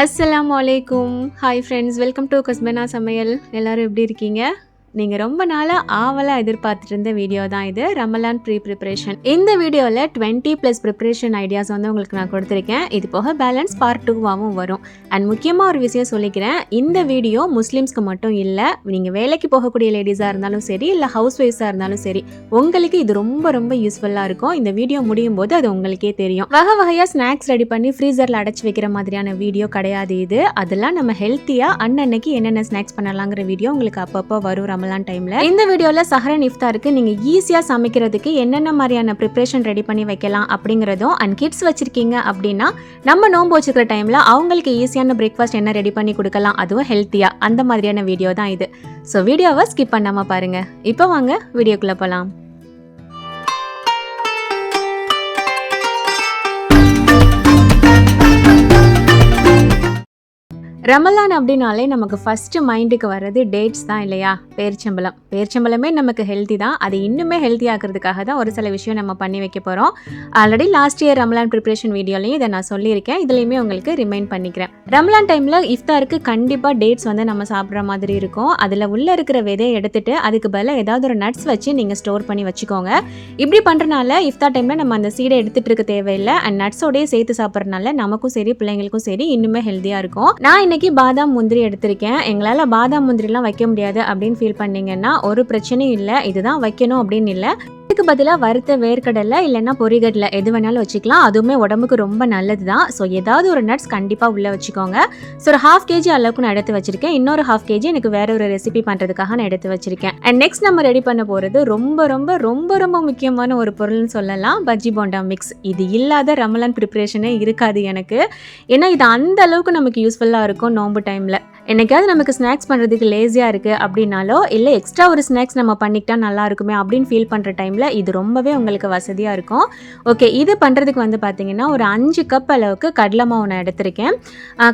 அஸ்ஸலாமு அலைக்கும். Hi friends, welcome to கஸ்பனா சமையல். எல்லாரும் எப்படி இருக்கீங்க? நீங்கள் ரொம்ப நாளாக ஆவலாக எதிர்பார்த்துட்டு இருந்த வீடியோ தான் இது, ரமலான் ப்ரிப்ரேஷன். இந்த வீடியோவில் 20+ ப்ரிப்ரேஷன் ஐடியாஸ் வந்து உங்களுக்கு நான் கொடுத்துருக்கேன். இது போக பேலன்ஸ் பார்ட் 2வாகவும் வரும். அண்ட் முக்கியமாக ஒரு விஷயம் சொல்லிக்கிறேன், இந்த வீடியோ முஸ்லீம்ஸ்க்கு மட்டும் இல்லை, நீங்கள் வேலைக்கு போகக்கூடிய லேடிஸாக இருந்தாலும் சரி, இல்லை ஹவுஸ் ஒய்ஃபாக இருந்தாலும் சரி, உங்களுக்கு இது ரொம்ப ரொம்ப யூஸ்ஃபுல்லாக இருக்கும். இந்த வீடியோ முடியும் போது அது உங்களுக்கே தெரியும். வகை வகையாக ஸ்நாக்ஸ் ரெடி பண்ணி ஃப்ரீசரில் அடைச்சி வைக்கிற மாதிரியான வீடியோ கிடையாது இது. அதெல்லாம் நம்ம ஹெல்த்தியாக அன்னன்னைக்கு என்னென்ன ஸ்நாக்ஸ் பண்ணலாங்கிற வீடியோ உங்களுக்கு அப்பப்போ வரும் ரமலான் டைம்ல. இந்த வீடியோல சஹரன் இஃப்தாருக்கு நீங்க ஈஸியா சமைக்கிறதுக்கு என்னென்ன மாதிரியான ப்ரிப்பரேஷன் ரெடி பண்ணி வைக்கலாம் அப்படிங்கறதும், அண்ட் கிட்ஸ் வச்சிருக்கீங்க அப்படின்னா நம்ம நோன்பு வச்சுக்கிற டைம்ல அவங்களுக்கு ஈஸியான பிரேக்ஃபாஸ்ட் என்ன ரெடி பண்ணி கொடுக்கலாம், அதுவும் ஹெல்த்தியா, அந்த மாதிரியான வீடியோ தான் இது. ஸோ வீடியோவை ஸ்கிப் பண்ணாம பாருங்க. இப்போ வாங்க வீடியோக்குள்ள போலாம். ரமலான் அப்படின்னாலே நமக்கு ஃபஸ்ட்டு மைண்டுக்கு வர்றது டேட்ஸ் தான் இல்லையா? பேரிச்சம்பழமே நமக்கு ஹெல்த்தி தான். அது இன்னுமே ஹெல்த்தி ஆக்கிறதுக்காக தான் ஒரு சில விஷயம் நம்ம பண்ணி வைக்க போகிறோம். Already last year Ramadan preparation வீடியோலையும் இதை நான் சொல்லியிருக்கேன். இதுலேயுமே உங்களுக்கு ரிமைண்ட் பண்ணிக்கிறேன். ரமலான் டைமில் இஃப்தாருக்கு கண்டிப்பாக டேட்ஸ் வந்து நம்ம சாப்பிட்ற மாதிரி இருக்கும். அதில் உள்ளே இருக்கிற விதையை எடுத்துட்டு அதுக்கு பதிலாக ஏதாவது ஒரு நட்ஸ் வச்சு நீங்கள் ஸ்டோர் பண்ணி வச்சுக்கோங்க. இப்படி பண்ணுறனால இஃப்தார் டைமில் நம்ம அந்த சீடை எடுத்துகிட்டு இருக்க தேவையில்லை. அண்ட் நட்ஸோடையே சேர்த்து சாப்பிட்றதுனால நமக்கும் சரி பிள்ளைங்களுக்கும் சரி இன்னுமே ஹெல்த்தியாக இருக்கும். நான் இன்னைக்கு பாதாம் முந்திரி எடுத்திருக்கேன். எங்களால் பாதாம் முந்திரிலாம் வைக்க முடியாது அப்படின்னு ஃபீல் பண்ணீங்கன்னா ஒரு பிரச்சனையும் இல்லை, இதுதான் வைக்கணும் அப்படின்னு இல்லை. இதுக்கு பதிலாக வறுத்த வேர்க்கடலை இல்லைன்னா பொரிகடலை எது வேணாலும் வச்சுக்கலாம். அதுவுமே உடம்புக்கு ரொம்ப நல்லது தான். ஸோ ஏதாவது ஒரு நட்ஸ் கண்டிப்பாக உள்ளே வச்சுக்கோங்க. ஸோ ஒரு 1/2 kg அளவுக்கு நான் எடுத்து வச்சிருக்கேன். இன்னொரு 1/2 kg எனக்கு வேற ஒரு ரெசிபி பண்ணுறதுக்காக நான் எடுத்து வச்சிருக்கேன். அண்ட் நெக்ஸ்ட் நம்ம ரெடி பண்ண போகிறது ரொம்ப ரொம்ப ரொம்ப ரொம்ப முக்கியமான ஒரு பொருள்னு சொல்லலாம், பஜ்ஜி போண்டா மிக்ஸ். இது இல்லாத ரமலான் ப்ரிப்ரேஷனே இருக்காது எனக்கு. ஏன்னா இது அந்த அளவுக்கு நமக்கு யூஸ்ஃபுல்லாக இருக்கும் நோன்பு டைமில். என்னைக்காவது நமக்கு ஸ்நாக்ஸ் பண்ணுறதுக்கு லேசியாக இருக்குது அப்படின்னாலோ, இல்லை எக்ஸ்ட்ரா ஒரு ஸ்நாக்ஸ் நம்ம பண்ணிக்கிட்டா நல்லா இருக்குமே அப்படின்னு ஃபீல் பண்ணுற டைமில் இது ரொம்பவே உங்களுக்கு வசதியாக இருக்கும். ஓகே, இது பண்ணுறதுக்கு வந்து பார்த்தீங்கன்னா ஒரு 5 கப் அளவுக்கு கடலை மாவு நான் எடுத்திருக்கேன்.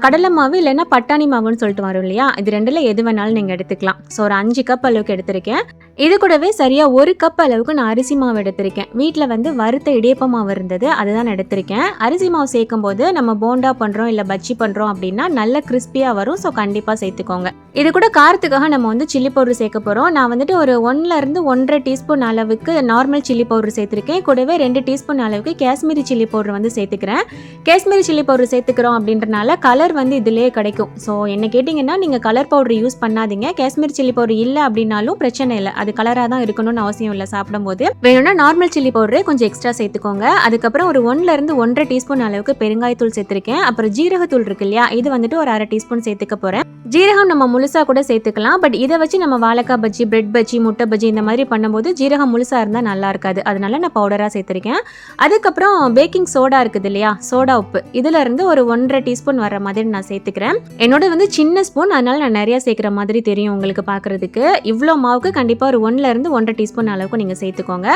கடலை மாவு இல்லைன்னா பட்டாணி மாவுன்னு சொல்லிட்டு வரும் இல்லையா, இது ரெண்டில் எது வேணாலும் நீங்கள் எடுத்துக்கலாம். ஸோ ஒரு 5 கப் அளவுக்கு எடுத்திருக்கேன். இது கூடவே சரியாக 1 கப் அளவுக்கு நான் அரிசி மாவு எடுத்திருக்கேன். வீட்டில் வந்து வறுத்த இடியப்ப மாவு இருந்தது, அதுதான் எடுத்திருக்கேன். அரிசி மாவு சேர்க்கும் போது நம்ம போண்டா பண்ணுறோம் இல்லை பஜ்ஜி பண்ணுறோம் அப்படின்னா நல்ல கிறிஸ்பியாக வரும். ஸோ கண்டிப்பாக சேர்த்துக்கோங்க. இது கூட காரத்துக்காக நம்ம வந்து சில்லி பவுடர் சேர்க்க போகிறோம். நான் வந்துட்டு ஒரு 1 1/2 டீஸ்பூன் அளவுக்கு நார்மல் சில்லி பவுடர் சேர்த்துருக்கேன். கூடவே 2 டீஸ்பூன் அளவுக்கு காஷ்மீரி சில்லி பவுடர் வந்து சேர்த்துக்கிறேன். காஷ்மீரி சில்லி பவுடர் சேர்த்துக்கிறோம் அப்படின்றனால கலர் வந்து இதுலேயே கிடைக்கும். ஸோ என்ன கேட்டிங்கன்னா நீங்கள் கலர் பவுடர் யூஸ் பண்ணாதீங்க. காஷ்மீரி சில்லி பவுடர் இல்லை அப்படின்னாலும் பிரச்சனை இல்லை, அது கலராக தான் இருக்கணும்னு அவசியம் இல்லை. சாப்பிடும்போது வேணும்னா நார்மல் சில்லி பவுடரே கொஞ்சம் எக்ஸ்ட்ரா சேர்த்துக்கோங்க. அதுக்கப்புறம் ஒரு 1 1/2 டீஸ்பூன் அளவுக்கு பெருங்காயத்தூள் சேர்த்துருக்கேன். அப்புறம் ஜீரகத்தூள் இருக்கு இல்லையா, இது வந்துட்டு ஒரு 1/2 டீஸ்பூன் சேர்த்துக்க போகிறேன். ஜீரகம் நம்ம முழுசாக கூட சேர்த்துக்கலாம். பட் இதை வச்சு நம்ம வாழைக்காய் பஜ்ஜி, பிரெட் பஜ்ஜி, முட்டை பஜ்ஜி இந்த மாதிரி பண்ணும்போது ஜீரகம் முழுசாக இருந்தால் நல்லா இருக்காது. அதனால நான் பவுடராக சேர்த்துருக்கேன். அதுக்கப்புறம் பேக்கிங் சோடா இருக்குது இல்லையா, சோடா உப்பு, இதில் இருந்து ஒரு 1/2 டீஸ்பூன் வர மாதிரி நான் சேர்த்துக்கிறேன். என்னோட வந்து சின்ன ஸ்பூன், அதனால நான் நிறையா சேர்க்குற மாதிரி தெரியும் உங்களுக்கு பார்க்குறதுக்கு. இவ்வளோ மாவுக்கு கண்டிப்பாக ஒரு 1 1/2 டீஸ்பூன் அளவுக்கு நீங்கள் சேர்த்துக்கோங்க.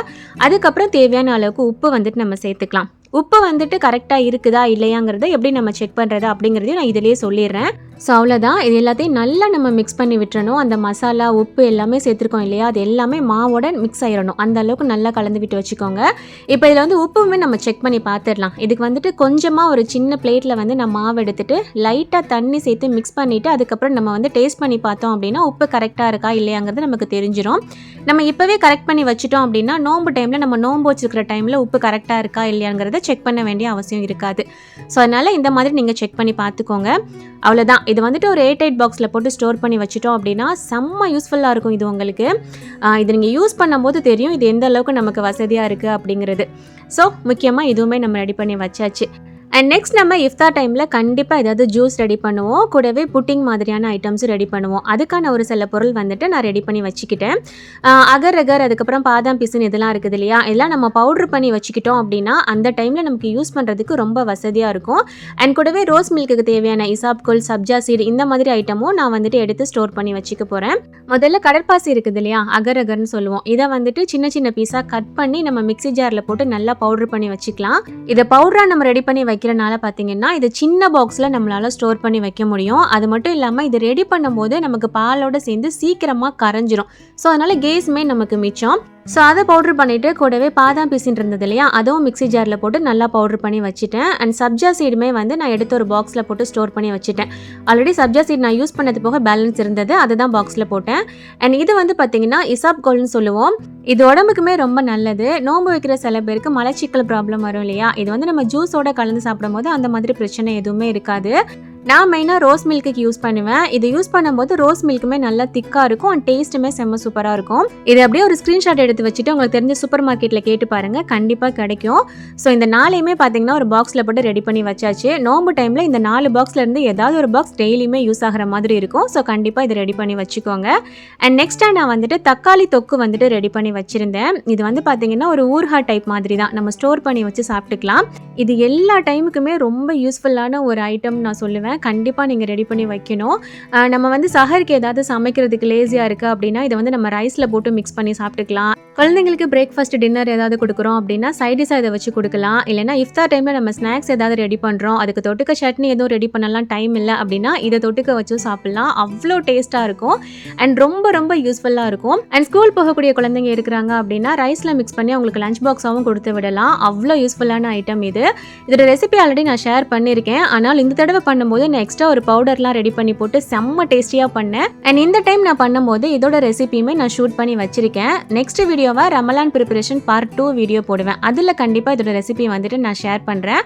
அதுக்கப்புறம் தேவையான அளவுக்கு உப்பு வந்துட்டு நம்ம சேர்த்துக்கலாம். உப்பு வந்துட்டு கரெக்டாக இருக்குதா இல்லையாங்கிறத எப்படி நம்ம செக் பண்ணுறது அப்படிங்கிறதையும் நான் இதிலேயே சொல்லிடுறேன். ஸோ அவ்வளோதான். இது எல்லாத்தையும் நல்லா நம்ம மிக்ஸ் பண்ணி விட்டுறணும். அந்த மசாலா உப்பு எல்லாமே சேர்த்துருக்கோம் இல்லையா, அது எல்லாமே மாவோட மிக்ஸ் ஆகிடணும். அந்த அளவுக்கு நல்லா கலந்து விட்டு வச்சுக்கோங்க. இப்போ இதில் வந்து உப்புமே நம்ம செக் பண்ணி பார்த்துடலாம். இதுக்கு வந்துட்டு கொஞ்சமாக ஒரு சின்ன பிளேட்டில் வந்து நான் மாவு எடுத்துட்டு லைட்டாக தண்ணி சேர்த்து மிக்ஸ் பண்ணிவிட்டு அதுக்கப்புறம் நம்ம வந்து டேஸ்ட் பண்ணி பார்த்தோம் அப்படின்னா உப்பு கரெக்டாக இருக்கா இல்லையாங்கிறது நமக்கு தெரிஞ்சிடும். நம்ம இப்போவே கரெக்ட் பண்ணி வச்சுட்டோம் அப்படின்னா நோம்பு டைமில் நம்ம நோம்பு வச்சுருக்கிற டைமில் உப்பு கரெக்டாக இருக்கா இல்லையாங்கிறத செக் பண்ண வேண்டிய அவசியம் இருக்காது. ஸோ அதனால் இந்த மாதிரி நீங்கள் செக் பண்ணி பார்த்துக்கோங்க. அவ்வளோதான். இது வந்துட்டு ஒரு ஏர்டைட் பாக்ஸில் போட்டு ஸ்டோர் பண்ணி வச்சுட்டோம் அப்படின்னா செம்ம யூஸ்ஃபுல்லாக இருக்கும் இது உங்களுக்கு. இது நீங்கள் யூஸ் பண்ணும்போது தெரியும் இது எந்த அளவுக்கு நமக்கு வசதியாக இருக்குது அப்படிங்கிறது. ஸோ முக்கியமாக இதுவுமே நம்ம ரெடி பண்ணி வச்சாச்சு. அண்ட் நெக்ஸ்ட் நம்ம இஃப்தார் டைமில் கண்டிப்பாக ஏதாவது ஜூஸ் ரெடி பண்ணுவோம். கூடவே புட்டிங் மாதிரியான ஐட்டம்ஸும் ரெடி பண்ணுவோம். அதுக்கான ஒரு சில பொருள் வந்துட்டு நான் ரெடி பண்ணி வச்சுக்கிட்டேன். அகர் அகர், அதுக்கப்புறம் பாதாம் பிசுன்னு இதெல்லாம் இருக்குது இல்லையா, இதெல்லாம் நம்ம பவுட்ரு பண்ணி வச்சுக்கிட்டோம் அப்படின்னா அந்த டைமில் நமக்கு யூஸ் பண்ணுறதுக்கு ரொம்ப வசதியாக இருக்கும். அண்ட் கூடவே ரோஸ் மில்க்குக்கு தேவையான இசாப்கோல், சப்ஜா சீடு இந்த மாதிரி ஐட்டமும் நான் வந்துட்டு எடுத்து ஸ்டோர் பண்ணி வச்சுக்க போகிறேன். முதல்ல கடற்பாசி இருக்குது இல்லையா, அகர் அகர்னு சொல்லுவோம். இதை வந்துட்டு சின்ன சின்ன பீஸாக கட் பண்ணி நம்ம மிக்ஸி ஜாரில் போட்டு நல்லா பவுட்ரு பண்ணி வச்சுக்கலாம். இதை பவுடராக நம்ம ரெடி பண்ணி வைக்கிறனால பார்த்தீங்கன்னா இது சின்ன பாக்ஸில் நம்மளால் ஸ்டோர் பண்ணி வைக்க முடியும். அது மட்டும் இல்லாமல் இது ரெடி பண்ணும்போது நமக்கு பாலோடு சேர்ந்து சீக்கிரமாக கரைஞ்சிரும். ஸோ அதனால் கேஸுமே நமக்கு மிச்சம். ஸோ அதை பவுட்ரு பண்ணிவிட்டு கூடவே பாதாம் பீசின் இருந்தது இல்லையா, அதுவும் மிக்ஸி ஜாரில் போட்டு நல்லா பவுட்ரு பண்ணி வச்சுட்டேன். அண்ட் சப்ஜா சீடுமே வந்து நான் எடுத்து ஒரு பாக்ஸில் போட்டு ஸ்டோர் பண்ணி வச்சுட்டேன். ஆல்ரெடி சப்ஜா சீட் நான் யூஸ் பண்ணது போக பேலன்ஸ் இருந்தது, அதுதான் பாக்ஸில் போட்டேன். அண்ட் இது வந்து பார்த்திங்கன்னா இசாப்கோல்னு சொல்லுவோம். இது உடம்புக்குமே ரொம்ப நல்லது. நோன்பு வைக்கிற சில பேருக்கு மலச்சிக்கல் ப்ராப்ளம் வரும் இல்லையா, இது வந்து நம்ம ஜூஸோட கலந்து சாப்பிடும் போது அந்த மாதிரி பிரச்சனை எதுவுமே இருக்காது. நான் மெயினாக ரோஸ் மில்க்குக்கு யூஸ் பண்ணுவேன். இது யூஸ் பண்ணும்போது ரோஸ் மில்க்குமே நல்லா திக்காக இருக்கும் அண்ட் டேஸ்ட்டுமே செம்ம சூப்பராக இருக்கும். இது அப்படியே ஒரு ஸ்க்ரீன்ஷாட் எடுத்து வச்சுட்டு உங்களுக்கு தெரிஞ்ச சூப்பர் மார்க்கெட்டில் கேட்டு பாருங்கள், கண்டிப்பாக கிடைக்கும். ஸோ இந்த 4யுமே பார்த்தீங்கன்னா ஒரு பாக்ஸில் போட்டு ரெடி பண்ணி வச்சாச்சு. நோம்பு டைமில் இந்த 4 பாக்ஸ்லேருந்து ஏதாவது ஒரு பாக்ஸ் டெய்லியுமே யூஸ் ஆகிற மாதிரி இருக்கும். ஸோ கண்டிப்பாக இதை ரெடி பண்ணி வச்சுக்கோங்க. அண்ட் நெக்ஸ்ட்டாக நான் வந்துட்டு தக்காளி தொக்கு வந்துட்டு ரெடி பண்ணி வச்சுருந்தேன். இது வந்து பார்த்தீங்கன்னா ஒரு ஊர்ஹா டைப் மாதிரி தான், நம்ம ஸ்டோர் பண்ணி வச்சு சாப்பிட்டுக்கலாம். இது எல்லா டைமுக்குமே ரொம்ப யூஸ்ஃபுல்லான ஒரு ஐட்டம் நான் சொல்லுவேன். கண்டிப்பாக நீங்கள் ரெடி பண்ணி வைக்கணும். நம்ம வந்து சஹருக்கு ஏதாவது சமைக்கிறதுக்கு லேசியாக இருக்குது அப்படின்னா இதை வந்து நம்ம ரைஸில் போட்டு மிக்ஸ் பண்ணி சாப்பிட்டுக்கலாம். குழந்தைங்களுக்கு பிரேக்ஃபாஸ்ட் டின்னர் ஏதாவது கொடுக்குறோம் அப்படின்னா சைடிஷாக இதை வச்சு கொடுக்கலாம். இல்லைனா இஃப்தார் டைமில் நம்ம ஸ்நாக்ஸ் ஏதாவது ரெடி பண்ணுறோம், அதுக்கு தொட்டுக்க சட்னி எதுவும் ரெடி பண்ணலாம் டைம் இல்லை அப்படின்னா இதை தொட்டுக்க வச்சு சாப்பிட்லாம். அவ்வளோ டேஸ்ட்டாக இருக்கும் அண்ட் ரொம்ப ரொம்ப யூஸ்ஃபுல்லாக இருக்கும். அண்ட் ஸ்கூல் போகக்கூடிய குழந்தைங்க இருக்கிறாங்க அப்படின்னா ரைஸில் மிக்ஸ் பண்ணி அவங்களுக்கு லஞ்ச் பாக்ஸாகவும் கொடுத்து விடலாம். அவ்வளோ யூஸ்ஃபுல்லான ஐட்டம் இது. இதோட ரெசிபி ஆல்ரெடி நான் ஷேர் பண்ணியிருக்கேன். ஆனால் இந்த தடவை பண்ணும்போது நான் எக்ஸ்ட்ரா ஒரு பவுடர்லாம் ரெடி பண்ணி போட்டு செம்ம டேஸ்டியாக பண்ணேன். அண்ட் இந்த டைம் நான் பண்ணும்போது இதோட ரெசிபியுமே நான் ஷூட் பண்ணி வச்சிருக்கேன். நெக்ஸ்ட் வீடியோவை ரமலான் ப்ரிப்பரேஷன் பார்ட் 2 வீடியோ போடுவேன். அதில் கண்டிப்பாக இதோட ரெசிபி வந்துட்டு நான் ஷேர் பண்ணுறேன்.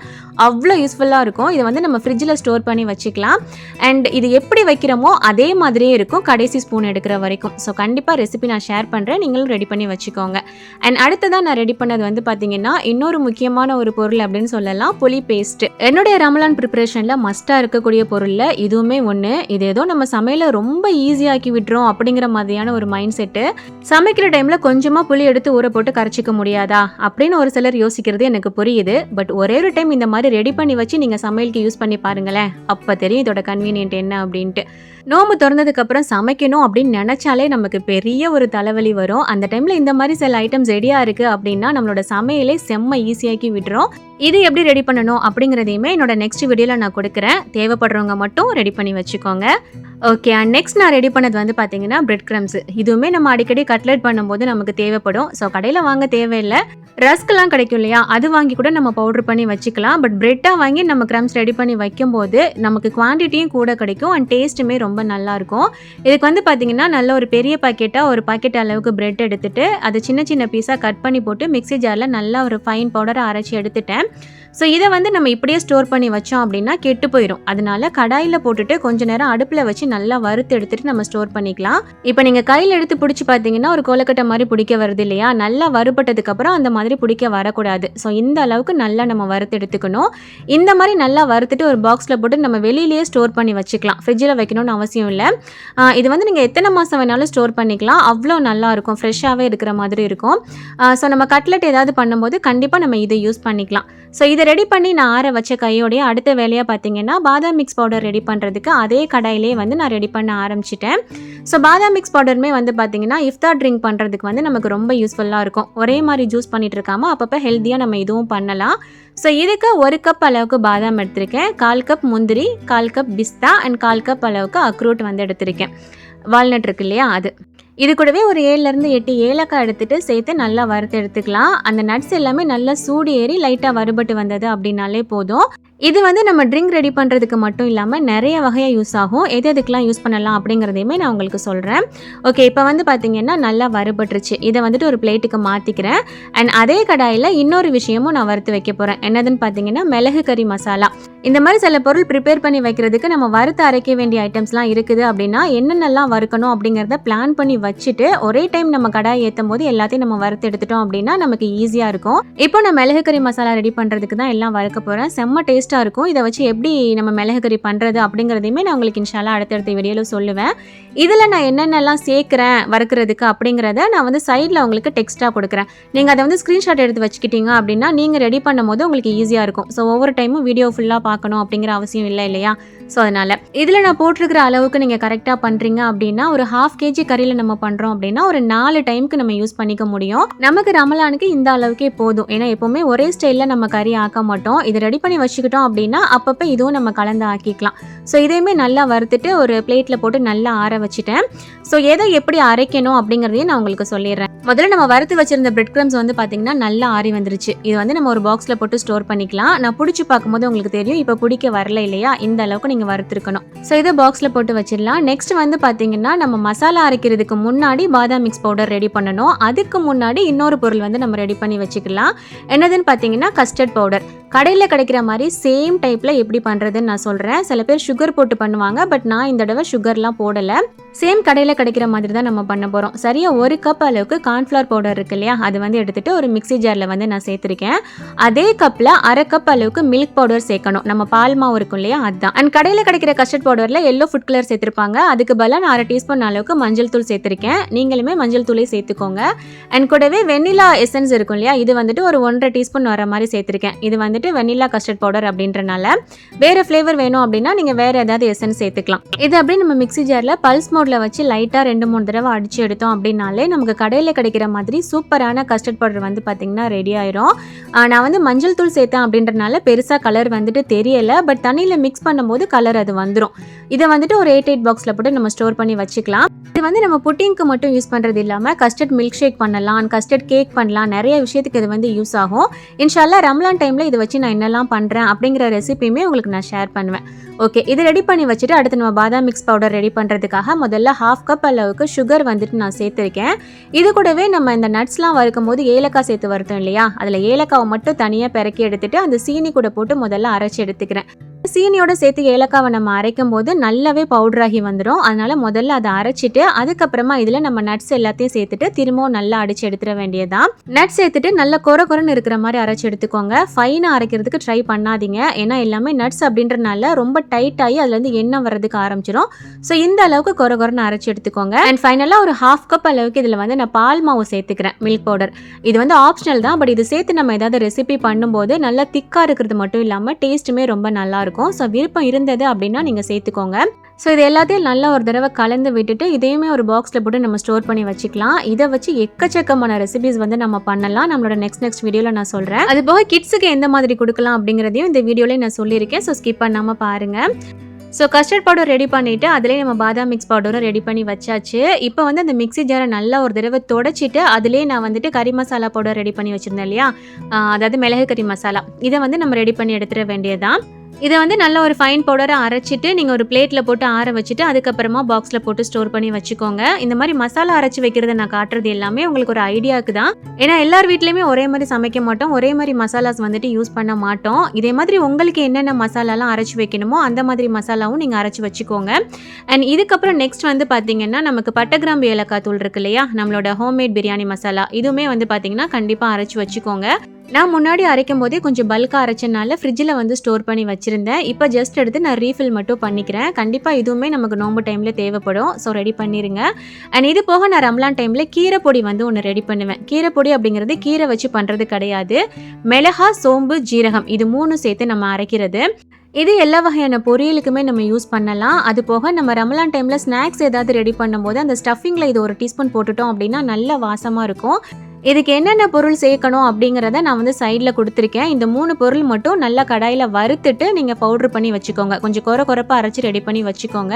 அவ்வளோ யூஸ்ஃபுல்லாக இருக்கும். இதை வந்து நம்ம ஃப்ரிட்ஜில் ஸ்டோர் பண்ணி வச்சுக்கலாம். அண்ட் இது எப்படி வைக்கிறோமோ அதே மாதிரியே இருக்கும் கடைசி ஸ்பூன் எடுக்கிற வரைக்கும். ஸோ கண்டிப்பாக ரெசிபி நான் ஷேர் பண்ணுறேன், நீங்களும் ரெடி பண்ணி வச்சுக்கோங்க. அண்ட் அடுத்ததான் நான் ரெடி பண்ணது வந்து பார்த்தீங்கன்னா இன்னொரு முக்கியமான ஒரு பொருள் அப்படின்னு சொல்லலாம், புளி பேஸ்ட். என்னுடைய ரமலான் ப்ரிப்பரேஷனில் மஸ்ட்டாக இருக்கக்கூடிய பொருளில் இதுவுமே ஒன்று. இது ஏதோ நம்ம சமையலை ரொம்ப ஈஸியாக்கி விட்டுறோம் அப்படிங்கிற மாதிரியான ஒரு மைண்ட் செட்டு. சமைக்கிற டைமில் கொஞ்சமாக புளி எடுத்து ஊற போட்டு கரைச்சிக்க முடியாதா அப்படின்னு ஒரு சிலர் யோசிக்கிறது எனக்கு புரியுது. பட் ஒரே ஒரு டைம் இந்த மாதிரி ரெடி பண்ணி வச்சு நீங்கள் சமையலுக்கு யூஸ் பண்ணி பாருங்களேன், அப்போ தெரியும் இதோட கன்வீனியன்ட் என்ன அப்படின்ட்டு. நோம்பு திறந்ததுக்கப்புறம் சமைக்கணும் அப்படின்னு நினச்சாலே நமக்கு பெரிய ஒரு தலைவலி வரும். அந்த டைமில் இந்த மாதிரி சில ஐட்டம்ஸ் ரெடியாக இருக்குது அப்படின்னா நம்மளோட சமையலே செம்ம ஈஸியாக்கி விட்டுறோம். இது எப்படி ரெடி பண்ணணும் அப்படிங்கிறதையுமே என்னோட நெக்ஸ்ட் வீடியோவில் நான் கொடுக்குறேன். தேவைப்படுறவங்க மட்டும் ரெடி பண்ணி வச்சுக்கோங்க. ஓகே, அண்ட் நெக்ஸ்ட் நான் ரெடி பண்ணது வந்து பார்த்தீங்கன்னா பிரெட் கிரம்ஸ். இதுவுமே நம்ம அடிக்கடி கட்லெட் பண்ணும்போது நமக்கு தேவைப்படும். ஸோ கடையில் வாங்க தேவையில்லை, ரஸ்க்லாம் கிடைக்கும் இல்லையா, அது வாங்கி கூட நம்ம பவுடர் பண்ணி வச்சுக்கலாம். பட் பிரெட்டாக வாங்கி நம்ம கிரம்ஸ் ரெடி பண்ணி வைக்கும்போது நமக்கு குவான்டிட்டியும் கூட கிடைக்கும் அண்ட் டேஸ்ட்டுமே ரொம்ப நல்லாயிருக்கும். இதுக்கு வந்து பார்த்தீங்கன்னா நல்ல ஒரு பெரிய பாக்கெட்டாக ஒரு பாக்கெட் அளவுக்கு பிரெட் எடுத்துகிட்டு அதை சின்ன சின்ன பீஸாக கட் பண்ணி போட்டு மிக்ஸி ஜாரில் நல்லா ஒரு ஃபைன் பவுடரை அரைச்சி எடுத்துட்டேன். ஸோ இதை வந்து நம்ம இப்படியே ஸ்டோர் பண்ணி வச்சோம் அப்படின்னா கெட்டு போயிடும். அதனால கடாயில் போட்டுட்டு கொஞ்சம் நேரம் அடுப்பில் வச்சு நல்லா வறுத்து எடுத்துகிட்டு நம்ம ஸ்டோர் பண்ணிக்கலாம். இப்போ நீங்கள் கையில் எடுத்து பிடிச்சி பார்த்தீங்கன்னா ஒரு கோலக்கட்டை மாதிரி பிடிக்க வருது இல்லையா, நல்லா வறுபட்டதுக்கப்புறம் அந்த மாதிரி பிடிக்க வரக்கூடாது. ஸோ இந்த அளவுக்கு நல்லா நம்ம வறுத்து எடுத்துக்கணும். இந்த மாதிரி நல்லா வறுத்துட்டு ஒரு பாக்ஸில் போட்டு நம்ம வெளியிலேயே ஸ்டோர் பண்ணி வச்சுக்கலாம், ஃப்ரிட்ஜில் வைக்கணும்னு அவசியம் இல்லை. இது வந்து நீங்கள் எத்தனை மாதம் வேணாலும் ஸ்டோர் பண்ணிக்கலாம், அவ்வளோ நல்லாயிருக்கும், ஃப்ரெஷ்ஷாகவே இருக்கிற மாதிரி இருக்கும். ஸோ நம்ம கட்லெட் ஏதாவது பண்ணும்போது கண்டிப்பாக நம்ம இதை யூஸ் பண்ணிக்கலாம். ஸோ இதை ரெடி பண்ணி நான் ஆற வச்ச கையோடைய அடுத்த வேலையாக பார்த்தீங்கன்னா பாதாம் மிக்ஸ் பவுடர் ரெடி பண்ணுறதுக்கு அதே கடாயிலே வந்து நான் ரெடி பண்ண ஆரம்பிச்சிட்டேன். ஸோ பாதாம் மிக்ஸ் பவுடருமே வந்து பார்த்தீங்கன்னா இஃப்தார் ட்ரிங்க் பண்ணுறதுக்கு வந்து நமக்கு ரொம்ப யூஸ்ஃபுல்லாக இருக்கும். ஒரே மாதிரி ஜூஸ் பண்ணிட்டு இருக்காமல் அப்பப்போ ஹெல்த்தியாக நம்ம இதுவும் பண்ணலாம். ஸோ இதுக்கு 1 கப் அளவுக்கு பாதாம் எடுத்திருக்கேன், 1/4 கப் முந்திரி, 1/4 கப் பிஸ்தா அண்ட் 1/4 கப் அளவுக்கு அக்ரூட் வந்து எடுத்திருக்கேன். வால்நட் இருக்கு இல்லையா அது. இது கூடவே ஒரு 7லேருந்து 8 ஏலக்காய் எடுத்துகிட்டு சேர்த்து நல்லா வறுத்து எடுத்துக்கலாம். அந்த நட்ஸ் எல்லாமே நல்லா சூடு ஏறி லைட்டாக வறுபட்டு வந்தது அப்படின்னாலே போதும். இது வந்து நம்ம ட்ரிங்க் ரெடி பண்ணுறதுக்கு மட்டும் இல்லாமல் நிறைய வகையாக யூஸ் ஆகும். எதுக்கெலாம் யூஸ் பண்ணலாம் அப்படிங்கிறதையுமே நான் உங்களுக்கு சொல்கிறேன். ஓகே, இப்போ வந்து பார்த்திங்கன்னா நல்லா வறுபட்டுருச்சு. இதை வந்துட்டு ஒரு பிளேட்டுக்கு மாற்றிக்கிறேன். அண்ட் அதே கடாயில் இன்னொரு விஷயமும் நான் வறுத்து வைக்க போகிறேன். என்னதுன்னு பார்த்தீங்கன்னா மிளகு கறி மசாலா. இந்த மாதிரி சில பொருள் ப்ரிப்பேர் பண்ணி வைக்கிறதுக்கு நம்ம வறுத்து அரைக்க வேண்டிய ஐட்டம்ஸ்லாம் இருக்குது அப்படின்னா என்னென்னலாம் வறுக்கணும் அப்படிங்கிறத பிளான் பண்ணி வச்சுட்டு ஒரே டைம் நம்ம கடாய் ஏற்றும் போது எல்லாத்தையும் நம்ம வறுத்து எடுத்துட்டோம் அப்படின்னா நமக்கு ஈஸியாக இருக்கும். இப்போ நான் மிளகு கறி மசாலா ரெடி பண்ணுறதுக்கு தான் எல்லாம் வறுக்க போகிறேன். செம்ம டேஸ்ட்டாக இருக்கும். இதை வச்சு எப்படி நம்ம மிளகு கறி பண்ணுறது அப்படிங்கிறதையுமே நான் உங்களுக்கு இன்ஷால்லா அடுத்தடுத்த வீடியோவில் சொல்லுவேன். இதில் நான் என்னென்னலாம் சேர்க்குறேன் வறுக்கிறதுக்கு அப்படிங்கிறத நான் வந்து சைடில் உங்களுக்கு டெக்ஸ்ட்டாக கொடுக்குறேன். நீங்கள் அதை வந்து ஸ்க்ரீன்ஷாட் எடுத்து வச்சுக்கிட்டீங்க அப்படின்னா நீங்கள் ரெடி பண்ணும் போது உங்களுக்கு ஈஸியாக இருக்கும். ஸோ ஒவ்வொரு டைமும் வீடியோ ஃபுல்லாக பார்க்கணும் அப்படிங்கிற அவசியம் இல்லை இல்லையா. ஸோ அதனால் இதில் நான் போட்டிருக்கிற அளவுக்கு நீங்கள் கரெக்டாக பண்ணுறீங்க அப்படின்னா ஒரு 1/2 kg கறியில் நம்ம பண்ணுறோம் அப்படின்னா ஒரு 4 டைமுக்கு நம்ம யூஸ் பண்ணிக்க முடியும். நமக்கு ரமலானுக்கு இந்த அளவுக்கே போதும். ஏன்னா எப்போவுமே ஒரே ஸ்டைலில் நம்ம கறி ஆக்க மாட்டோம். இதை ரெடி பண்ணி வச்சுக்கிட்டோம் வச்சுட்டோம் அப்படின்னா அப்பப்போ இதுவும் நம்ம கலந்து ஆக்கிக்கலாம். ஸோ இதையுமே நல்லா வறுத்துட்டு ஒரு பிளேட்டில் போட்டு நல்லா ஆற வச்சுட்டேன். ஸோ எதை எப்படி அரைக்கணும் அப்படிங்கிறதையும் நான் உங்களுக்கு சொல்லிடுறேன். முதல்ல நம்ம வறுத்து வச்சிருந்த பிரெட் கிரம்ஸ் வந்து பார்த்தீங்கன்னா நல்லா ஆறி வந்துருச்சு. இது வந்து நம்ம ஒரு பாக்ஸில் போட்டு ஸ்டோர் பண்ணிக்கலாம். நான் பிடிச்சி பார்க்கும்போது உங்களுக்கு தெரியும், இப்போ பிடிக்க வரல இல்லையா, இந்த அளவுக்கு நீங்கள் வறுத்துருக்கணும். ஸோ இதை பாக்ஸில் போட்டு வச்சிடலாம். நெக்ஸ்ட் வந்து பார்த்தீங்கன்னா நம்ம மசாலா அரைக்கிறதுக்கு முன்னாடி பாதாம் மிக்ஸ் பவுடர் ரெடி பண்ணணும். அதுக்கு முன்னாடி இன்னொரு பொருள் வந்து நம்ம ரெடி பண்ணி வச்சுக்கலாம். என்னதுன்னு பார்த்தீங்கன்னா கஸ்டர்ட் பவுடர். கடையில் கிடைக்கிற மாதிரி சேம் டைப்பில் எப்படி பண்ணுறதுன்னு நான் சொல்கிறேன். சில பேர் சுகர் போட்டு பண்ணுவாங்க, பட் நான் இந்த தடவை சுகர்லாம் போடலை. சேம் கடையில் கிடைக்கிற மாதிரி தான் நம்ம பண்ண போகிறோம். சரியாக 1 கப் அளவுக்கு கார்ன்ஃப்ளவர் பவுடர் இருக்கு இல்லையா, அது வந்து எடுத்துகிட்டு ஒரு மிக்ஸி ஜாரில் வந்து நான் சேர்த்துருக்கேன். அதே கப்பில் 1/2 கப் அளவுக்கு மில்க் பவுடர் சேர்க்கணும். நம்ம பால் மாவு இருக்கும் இல்லையா, அதுதான். அண்ட் கடையில் கிடைக்கிற கஸ்டர்ட் பவுடரில் எல்லோ ஃபுட் கலர் சேர்த்துருப்பாங்க. அதுக்கு பதிலாக நான் 1/2 டீஸ்பூன் அளவுக்கு மஞ்சள் தூள் சேர்த்துருக்கேன். நீங்களுமே மஞ்சள் தூளே சேர்த்துக்கோங்க. அண்ட் கூடவே வெண்ணிலா எசன்ஸ் இருக்கும் இல்லையா, இது வந்துட்டு ஒரு 1/2 டீஸ்பூன் வர மாதிரி சேர்த்துருக்கேன். இது வந்துட்டு வெண்ணிலா கஸ்டர்ட் பவுடர் அப்படின்றனால. வேறு ஃப்ளேவர் வேணும் அப்படின்னா நீங்கள் வேறு ஏதாவது எசன்ஸ் சேர்த்துக்கலாம். இது அப்படியே நம்ம மிக்ஸி ஜாரில் பல்ஸ் மோடில் வச்சு லைட்டாக 2-3 தடவை அடித்து எடுத்தோம் அப்படின்னாலே நமக்கு கடையில் கிடைக்கிற மாதிரி சூப்பரான கஸ்டர்ட் பவுடர் வந்து பார்த்திங்கன்னா ரெடி ஆயிரும். நான் வந்து மஞ்சள் தூள் சேர்த்தேன் அப்படின்றனால பெருசாக கலர் வந்துட்டு தெரியலை, பட் தண்ணியில் மிக்ஸ் பண்ணும்போது கலர் அது வந்துடும். இதை வந்துட்டு ஒரு 8 பாக்ஸில் போட்டு நம்ம ஸ்டோர் பண்ணி வச்சுக்கலாம். இது வந்து நம்ம புட்டிங்க்கு மட்டும் யூஸ் பண்ணுறது இல்லாமல் கஸ்டர்ட் மில்க் ஷேக் பண்ணலாம், கஸ்டர்ட் கேக் பண்ணலாம், நிறைய விஷயத்துக்கு இது வந்து யூஸ் ஆகும். இன்ஷால்லா ரம்லான் டைமில் இதை வச்சு நான் என்னெல்லாம் பண்ணுறேன் அப்படிங்கிற ரெசிபியுமே உங்களுக்கு நான் ஷேர் பண்ணுவேன். ஓகே, இது ரெடி பண்ணி வச்சுட்டு அடுத்து நம்ம பாதாம் மிக்ஸ் பவுடர் ரெடி பண்ணுறதுக்காக முதல்ல 1/2 கப் அளவுக்கு சுகர் வந்துட்டு நான் சேர்த்துருக்கேன். இது கூடவே நம்ம இந்த நட்ஸ்லாம் வறுக்கும் போது ஏலக்காய் சேர்த்து வறுத்தோம் இல்லையா, அதில் ஏலக்காவை மட்டும் தனியாக பிறக்கி எடுத்துட்டு அந்த சீனி கூட போட்டு முதல்ல அரைச்சி எடுத்துக்கிறேன். சீனியோட சேர்த்து ஏலக்காவை நம்ம அரைக்கும் போது நல்லாவே பவுடராகி வந்துடும். அதனால முதல்ல அதை அரைச்சிட்டு அதுக்கப்புறமா இதில் நம்ம நட்ஸ் எல்லாத்தையும் சேர்த்துட்டு திரும்பவும் நல்லா அடிச்சு எடுத்துட வேண்டியதான். நட்ஸ் சேர்த்துட்டு நல்லா கொரன்னு இருக்கிற மாதிரி அரைச்சி எடுத்துக்கோங்க. ஃபைனாக அரைக்கிறதுக்கு ட்ரை பண்ணாதீங்க, ஏன்னா எல்லாமே நட்ஸ் அப்படின்றனால ரொம்ப டைட் ஆகி அதுலேருந்து எண்ணெய் வர்றதுக்கு ஆரம்பிச்சிடும். ஸோ இந்த அளவுக்கு கொரன்னு அரைச்சி எடுத்துக்கோங்க. அண்ட் ஃபைனலாக ஒரு 1/2 கப் அளவுக்கு இதில் வந்து நான் பால் மாவு சேர்த்துக்கிறேன், மில்க் பவுடர். இது வந்து ஆப்ஷனல் தான், பட் இது சேர்த்து நம்ம ஏதாவது ரெசிபி பண்ணும்போது நல்லா திக்காக இருக்கிறது மட்டும் இல்லாமல் டேஸ்ட்டுமே ரொம்ப நல்லாயிருக்கும். ஸோ விருப்பம் இருந்தது அப்படின்னா நீங்கள் சேர்த்துக்கோங்க. ஸோ இது எல்லாத்தையும் நல்லா ஒரு தடவை கலந்து விட்டுட்டு இதையுமே ஒரு பாக்ஸில் போட்டு நம்ம ஸ்டோர் பண்ணி வச்சுக்கலாம். இதை வச்சு எக்கச்சக்கமான ரெசிபிஸ் வந்து நம்ம பண்ணலாம். நம்மளோட நெக்ஸ்ட் வீடியோவில் நான் சொல்கிறேன். அது போக கிட்ஸுக்கு எந்த மாதிரி கொடுக்கலாம் அப்படிங்கிறதையும் இந்த வீடியோவில் நான் சொல்லியிருக்கேன். ஸோ ஸ்கிப் பண்ணாமல் பாருங்கள். ஸோ கஸ்டர்ட் பவுடர் ரெடி பண்ணிவிட்டு அதிலே நம்ம பாதாம் மிக்ஸ் பவுடரும் ரெடி பண்ணி வச்சாச்சு. இப்போ வந்து அந்த மிக்ஸி ஜாரை நல்லா ஒரு தடவை தொடச்சிட்டு அதிலே நான் வந்துட்டு கறி மசாலா பவுடர் ரெடி பண்ணி வச்சுருந்தேன் இல்லையா, அதாவது மிளகு கறி மசாலா, இதை வந்து நம்ம ரெடி பண்ணி எடுத்துட வேண்டியதான். இதை வந்து நல்ல ஒரு ஃபைன் பவுடரை அரைச்சிட்டு நீங்கள் ஒரு பிளேட்டில் போட்டு ஆற வச்சுட்டு அதுக்கப்புறமா பாக்ஸில் போட்டு ஸ்டோர் பண்ணி வச்சுக்கோங்க. இந்த மாதிரி மசாலா அரைச்சி வைக்கிறத நான் காட்டுறது எல்லாமே உங்களுக்கு ஒரு ஐடியாவுக்கு தான். ஏன்னா எல்லார் வீட்லேயுமே ஒரே மாதிரி சமைக்க மாட்டோம், ஒரே மாதிரி மசாலாஸ் வந்துட்டு யூஸ் பண்ண மாட்டோம். இதே மாதிரி உங்களுக்கு என்னென்ன மசாலாலாம் அரைச்சி வைக்கணுமோ அந்த மாதிரி மசாலாவும் நீங்கள் அரைச்சி வச்சுக்கோங்க. அண்ட் இதுக்கப்புறம் நெக்ஸ்ட் வந்து பார்த்தீங்கன்னா நமக்கு பட்டை கிராம்பு ஏலக்காய் தூள் இருக்கு இல்லையா, நம்மளோட ஹோம்மேட் பிரியாணி மசாலா, இதுவுமே வந்து பார்த்தீங்கன்னா கண்டிப்பாக அரைச்சி வச்சுக்கோங்க. நான் முன்னாடி அரைக்கும் போதே கொஞ்சம் பல்காக அரைச்சனால ஃப்ரிட்ஜில் வந்து ஸ்டோர் பண்ணி வச்சுருந்தேன். இப்போ ஜஸ்ட் எடுத்து நான் ரீஃபில் மட்டும் பண்ணிக்கிறேன். கண்டிப்பாக இதுவுமே நமக்கு நோம்பு டைமில் தேவைப்படும். ஸோ ரெடி பண்ணிடுங்க. அண்ட் இது போக நான் ரம்லான் டைமில் கீரை பொடி வந்து ஒன்று ரெடி பண்ணுவேன். கீரை பொடி அப்படிங்கிறது கீரை வச்சு பண்ணுறது கிடையாது, மிளகா, சோம்பு, ஜீரகம் இது 3 சேர்த்து நம்ம அரைக்கிறது. இது எல்லா வகையான பொரியலுக்குமே நம்ம யூஸ் பண்ணலாம். அது போக நம்ம ரமலான் டைமில் ஸ்நாக்ஸ் ஏதாவது ரெடி பண்ணும்போது அந்த ஸ்டஃபிங்கில் இது 1 டீஸ்பூன் போட்டுட்டோம் அப்படின்னா நல்ல வாசமாக இருக்கும். இதுக்கு என்னென்ன பொருள் சேர்க்கணும் அப்படிங்கிறத நான் வந்து சைடில் கொடுத்துருக்கேன். இந்த 3 பொருள் மட்டும் நல்லா கடாயில் வறுத்துட்டு நீங்கள் பவுட்ரு பண்ணி வச்சுக்கோங்க. கொஞ்சம் கொரப்பாக அரைச்சி ரெடி பண்ணி வச்சுக்கோங்க.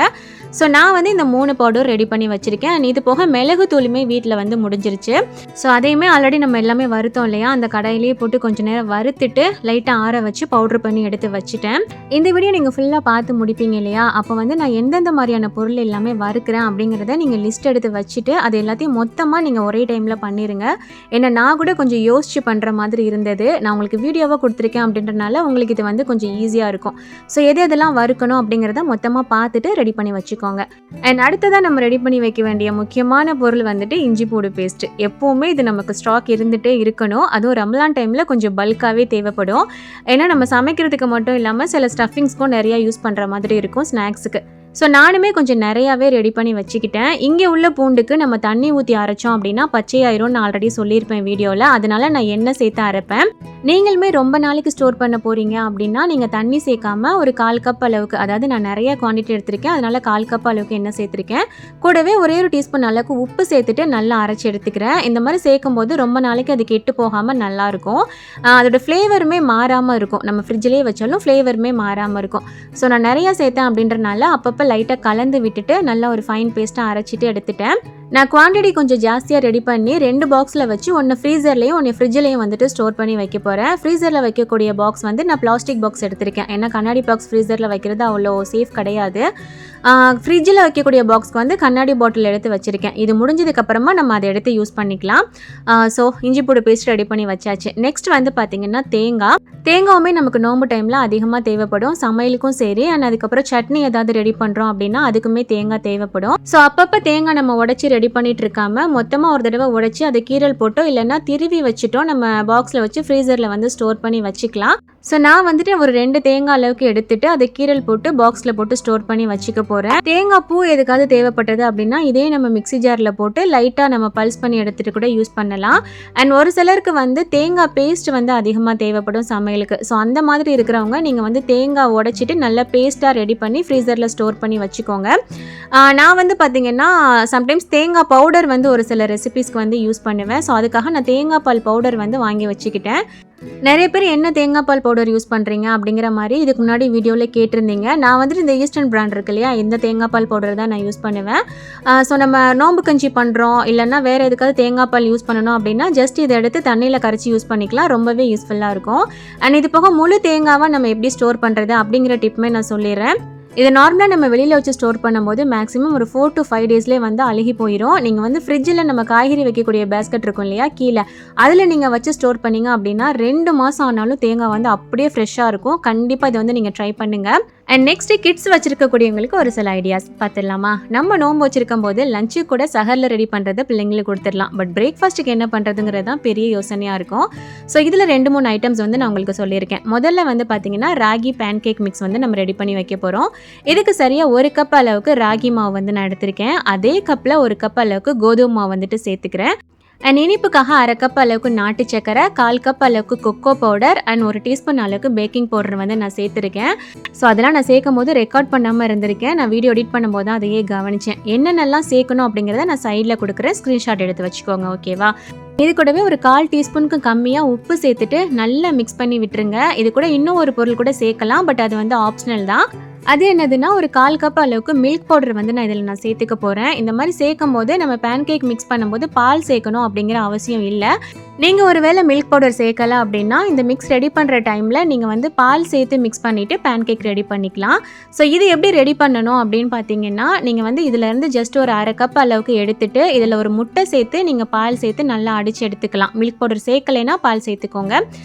ஸோ நான் வந்து இந்த 3 பவுடர் ரெடி பண்ணி வச்சுருக்கேன். இது போக மிளகு தூளுமே வீட்டில் வந்து முடிஞ்சிருச்சு. ஸோ அதையுமே ஆல்ரெடி நம்ம எல்லாமே வறுத்தோம் இல்லையா, அந்த கடாயிலேயே போட்டு கொஞ்சம் நேரம் வறுத்துட்டு லைட்டாக ஆற வச்சு பவுட்ரு பண்ணி எடுத்து வச்சுட்டேன். இந்த வீடியோ நீங்கள் ஃபுல்லாக பார்த்து முடிப்பீங்க இல்லையா, அப்போ வந்து நான் எந்தெந்த மாதிரியான பொருள் எல்லாமே வறுக்கிறேன் அப்படிங்கிறத நீங்கள் லிஸ்ட் எடுத்து வச்சுட்டு அது எல்லாத்தையும் மொத்தமாக நீங்கள் ஒரே டைமில் பண்ணிடுங்க. ஏன்னா நான் கூட கொஞ்சம் யோசிச்சு பண்ணுற மாதிரி இருந்தது. நான் உங்களுக்கு வீடியோவாக கொடுத்துருக்கேன் அப்படின்றனால உங்களுக்கு இது வந்து கொஞ்சம் ஈஸியாக இருக்கும். ஸோ எதெல்லாம் வறுக்கணும் அப்படிங்கிறத மொத்தமாக பார்த்துட்டு ரெடி பண்ணி வச்சுக்கோங்க. அண்ட் அடுத்ததாக நம்ம ரெடி பண்ணி வைக்க வேண்டிய முக்கியமான பொருள் வந்துட்டு இஞ்சி பூடு பேஸ்ட். எப்போவுமே இது நமக்கு ஸ்டாக் இருந்துகிட்டே இருக்கணும். அதுவும் ரம்லான் டைமில் கொஞ்சம் பல்காகவே தேவைப்படும். ஏன்னா நம்ம சமைக்கிறதுக்கு மட்டும் இல்லாமல் சில ஸ்டஃபிங்ஸ்க்கும் நிறையா யூஸ் பண்ணுற மாதிரி இருக்கும் ஸ்நாக்ஸுக்கு. ஸோ நானுமே கொஞ்சம் நிறையாவே ரெடி பண்ணி வச்சுக்கிட்டேன். இங்கே உள்ள பூண்டுக்கு நம்ம தண்ணி ஊற்றி அரைச்சோம் அப்படின்னா பச்சையாயிரும், நான் ஆல்ரெடி சொல்லியிருப்பேன் வீடியோவில். அதனால நான் எண்ணெய் சேர்த்து அரைப்பேன். நீங்களுமே ரொம்ப நாளைக்கு ஸ்டோர் பண்ண போகிறீங்க அப்படின்னா நீங்கள் தண்ணி சேர்க்காம ஒரு 1/4 கப் அளவுக்கு, அதாவது நான் நிறைய குவான்டிட்டி எடுத்திருக்கேன், அதனால 1/4 கப் அளவுக்கு எண்ணெய் சேர்த்துருக்கேன். கூடவே ஒரே ஒரு டீஸ்பூன் அளவுக்கு உப்பு சேர்த்துட்டு நல்லா அரைச்சி எடுத்துக்கிறேன். இந்த மாதிரி சேர்க்கும் போது ரொம்ப நாளைக்கு அது கெட்டு போகாமல் நல்லாயிருக்கும். அதோட ஃப்ளேவருமே மாறாமல் இருக்கும். நம்ம ஃப்ரிட்ஜ்லேயே வச்சாலும் ஃப்ளேவருமே மாறாமல் இருக்கும். ஸோ நான் நிறையா சேர்த்தேன் அப்படின்றனால அப்பப்போ லைட்டாக கலந்து விட்டுட்டு நல்லா ஒரு ஃபைன் பேஸ்ட்டாக அரைச்சிட்டு எடுத்துட்டேன். நான் குவான்டிட்டி கொஞ்சம் ஜாஸ்தியாக ரெடி பண்ணி 2 பாக்ஸில் வச்சு ஒன்று ஃப்ரீசர்லேயும் ஒன்று ஃப்ரிட்ஜ்லேயும் வந்துட்டு ஸ்டோர் பண்ணி வைக்க போகிறேன். ஃப்ரீசரில் வைக்கக்கூடிய பாக்ஸ் வந்து நான் பிளாஸ்டிக் பாக்ஸ் எடுத்திருக்கேன். ஏன்னா கண்ணாடி பாக்ஸ் ஃப்ரீசரில் வைக்கிறது அவ்வளோ சேஃப் கிடையாது. ஃப்ரிட்ஜில் வைக்கக்கூடிய பாக்ஸ்க்கு வந்து கண்ணாடி பாட்டில் எடுத்து வச்சுருக்கேன். இது முடிஞ்சதுக்கப்புறமா நம்ம அதை எடுத்து யூஸ் பண்ணிக்கலாம். ஸோ இஞ்சி பூண்டு பேஸ்ட் ரெடி பண்ணி வச்சாச்சு. நெக்ஸ்ட் வந்து பார்த்திங்கன்னா தேங்காவுமே நமக்கு நோம்பு டைமில் அதிகமாக தேவைப்படும், சமையலுக்கும் சரி. அண்ட் அதுக்கப்புறம் சட்னி ஏதாவது ரெடி பண்ணுறோம் அப்படின்னா அதுக்குமே தேங்காய் தேவைப்படும். ஸோ அப்பப்போ தேங்காய் நம்ம உடச்சி ரெடி பண்ணிட்டு இருக்காம மொத்தமாக ஒரு தடவை உடச்சி அதை கீரல் போட்டோ இல்லைன்னா திருவி வச்சுட்டோம் நம்ம பாக்ஸில் வச்சு ஃப்ரீசரில் வந்து ஸ்டோர் பண்ணி வச்சுக்கலாம். ஸோ நான் வந்துட்டு ஒரு 2 தேங்காய் அளவுக்கு எடுத்துட்டு அதை கீரல் போட்டு பாக்ஸில் போட்டு ஸ்டோர் பண்ணி வச்சுக்க போகிறேன். தேங்காய் பூ எதுக்காவது தேவைப்பட்டது அப்படின்னா இதே நம்ம மிக்ஸி ஜாரில் போட்டு லைட்டாக நம்ம பல்ஸ் பண்ணி எடுத்துகிட்டு கூட யூஸ் பண்ணலாம். அண்ட் ஒரு சிலருக்கு வந்து தேங்காய் பேஸ்ட் வந்து அதிகமாக தேவைப்படும் சமையலுக்கு. ஸோ அந்த மாதிரி இருக்கிறவங்க நீங்கள் வந்து தேங்காய் உடைச்சிட்டு நல்லா பேஸ்ட்டாக ரெடி பண்ணி ஃப்ரீசரில் ஸ்டோர் பண்ணி வச்சுக்கோங்க. நான் வந்து பார்த்திங்கன்னா சம்டைம்ஸ் தேங்காய் பவுடர் வந்து ஒரு சில ரெசிபீஸ்க்கு வந்து யூஸ் பண்ணுவேன். ஸோ அதுக்காக நான் தேங்காய் பால் பவுடர் வந்து வாங்கி வச்சுக்கிட்டேன். நிறைய பேர் என்ன தேங்காய் பால் பவுடர் யூஸ் பண்ணுறீங்க அப்படிங்கிற மாதிரி இதுக்கு முன்னாடி வீடியோவில் கேட்டிருந்தீங்க. நான் வந்துட்டு இந்த ஈஸ்டர்ன் பிராண்ட் இருக்கு இல்லையா, இந்த தேங்காய் பால் பவுடர் தான் நான் யூஸ் பண்ணுவேன். ஸோ நம்ம நோம்பு கஞ்சி பண்ணுறோம் இல்லைன்னா வேறு எதுக்காவது தேங்காய் பால் யூஸ் பண்ணணும் அப்படின்னா ஜஸ்ட் இதை எடுத்து தண்ணியில் கரைச்சி யூஸ் பண்ணிக்கலாம். ரொம்பவே யூஸ்ஃபுல்லாக இருக்கும். அண்ட் இது போக முழு தேங்காவை நம்ம எப்படி ஸ்டோர் பண்ணுறது அப்படிங்கிற டிப்புமே நான் சொல்லிடுறேன். இதை நார்மலாக நம்ம வெளியில் வச்சு ஸ்டோர் பண்ணும்போது மேக்ஸிமம் ஒரு 4 to 5 டேஸ்லேயே வந்து அழுகி போயிடும். நீங்கள் வந்து ஃப்ரிட்ஜில் நம்ம காய்கறி வைக்கக்கூடிய பேஸ்கெட் இருக்கும் இல்லையா கீழே, அதில் நீங்கள் வச்சு ஸ்டோர் பண்ணிங்க அப்படின்னா 2 மாதம் ஆனாலும் தேங்காய் வந்து அப்படியே ஃப்ரெஷ்ஷாக இருக்கும். கண்டிப்பாக இதை வந்து நீங்கள் ட்ரை பண்ணுங்கள். அண்ட் நெக்ஸ்ட்டு கிட்ஸ் வச்சுருக்கக்கூடியவங்களுக்கு ஒரு சில ஐடியாஸ் பார்த்துடலாமா. நம்ம நோம்பு வச்சுருக்கும் போது லஞ்சு கூட சஹரில் ரெடி பண்ணுறதை பிள்ளைங்களுக்கு கொடுத்துடலாம். பட் பிரேக்ஃபாஸ்ட்டுக்கு என்ன பண்ணுறதுங்கிறது தான் பெரிய யோசனையாக இருக்கும். ஸோ இதில் 2-3 ஐட்டம்ஸ் வந்து நான் உங்களுக்கு சொல்லியிருக்கேன். முதல்ல வந்து பார்த்தீங்கன்னா ராகி பேன் கேக் மிக்ஸ் வந்து நம்ம ரெடி பண்ணி வைக்க போகிறோம். இதுக்கு சரியாக 1 கப் அளவுக்கு ராகி மாவு வந்து நான் எடுத்திருக்கேன். அதே கப்பில் 1 கப் அளவுக்கு கோதுமை மாவு வந்துட்டு சேர்த்துக்கிறேன். அண்ட் இனிப்புக்காக 1/2 கப் அளவுக்கு நாட்டு சக்கரை, 1/4 கப் அளவுக்கு கொக்கோ பவுடர் அண்ட் 1 டீஸ்பூன் அளவுக்கு பேக்கிங் பவுடர் வந்து நான் சேர்த்துருக்கேன். ஸோ அதெல்லாம் நான் சேர்க்கும் போது ரெக்கார்ட் பண்ணாமல் இருந்திருக்கேன். நான் வீடியோ எடிட் பண்ணும்போது தான் அதையே கவனித்தேன். என்னென்னலாம் சேர்க்கணும் அப்படிங்கிறத நான் சைடில் கொடுக்குறேன், ஸ்க்ரீன்ஷாட் எடுத்து வச்சுக்கோங்க. ஓகேவா? இது கூடவே ஒரு 1/4 டீஸ்பூனுக்கு கம்மியாக உப்பு சேர்த்துட்டு நல்லா மிக்ஸ் பண்ணி விட்டுருங்க. இது கூட இன்னும் ஒரு பொருள் கூட சேர்க்கலாம், பட் அது வந்து ஆப்ஷனல் தான். அது என்னதுன்னா ஒரு 1/4 கப் அளவுக்கு மில்க் பவுடர் வந்து நான் இதில் சேர்த்துக்க போகிறேன். இந்த மாதிரி சேர்க்கும் போது நம்ம பேன் கேக் மிக்ஸ் பண்ணும்போது பால் சேர்க்கணும் அப்படிங்கிற அவசியம் இல்லை. நீங்கள் ஒரு வேளை மில்க் பவுடர் சேர்க்கலை அப்படின்னா இந்த மிக்ஸ் ரெடி பண்ணுற டைமில் நீங்கள் வந்து பால் சேர்த்து மிக்ஸ் பண்ணிவிட்டு பேன் கேக் ரெடி பண்ணிக்கலாம். ஸோ இது எப்படி ரெடி பண்ணணும் அப்படின்னு பார்த்தீங்கன்னா நீங்கள் வந்து இதிலேருந்து ஜஸ்ட் ஒரு 1/2 கப் அளவுக்கு எடுத்துகிட்டு இதில் ஒரு முட்டை சேர்த்து நீங்கள் பால் சேர்த்து நல்லா அடித்து எடுத்துக்கலாம். மில்க் பவுடர் சேர்க்கலைன்னா பால் சேர்த்துக்கோங்க.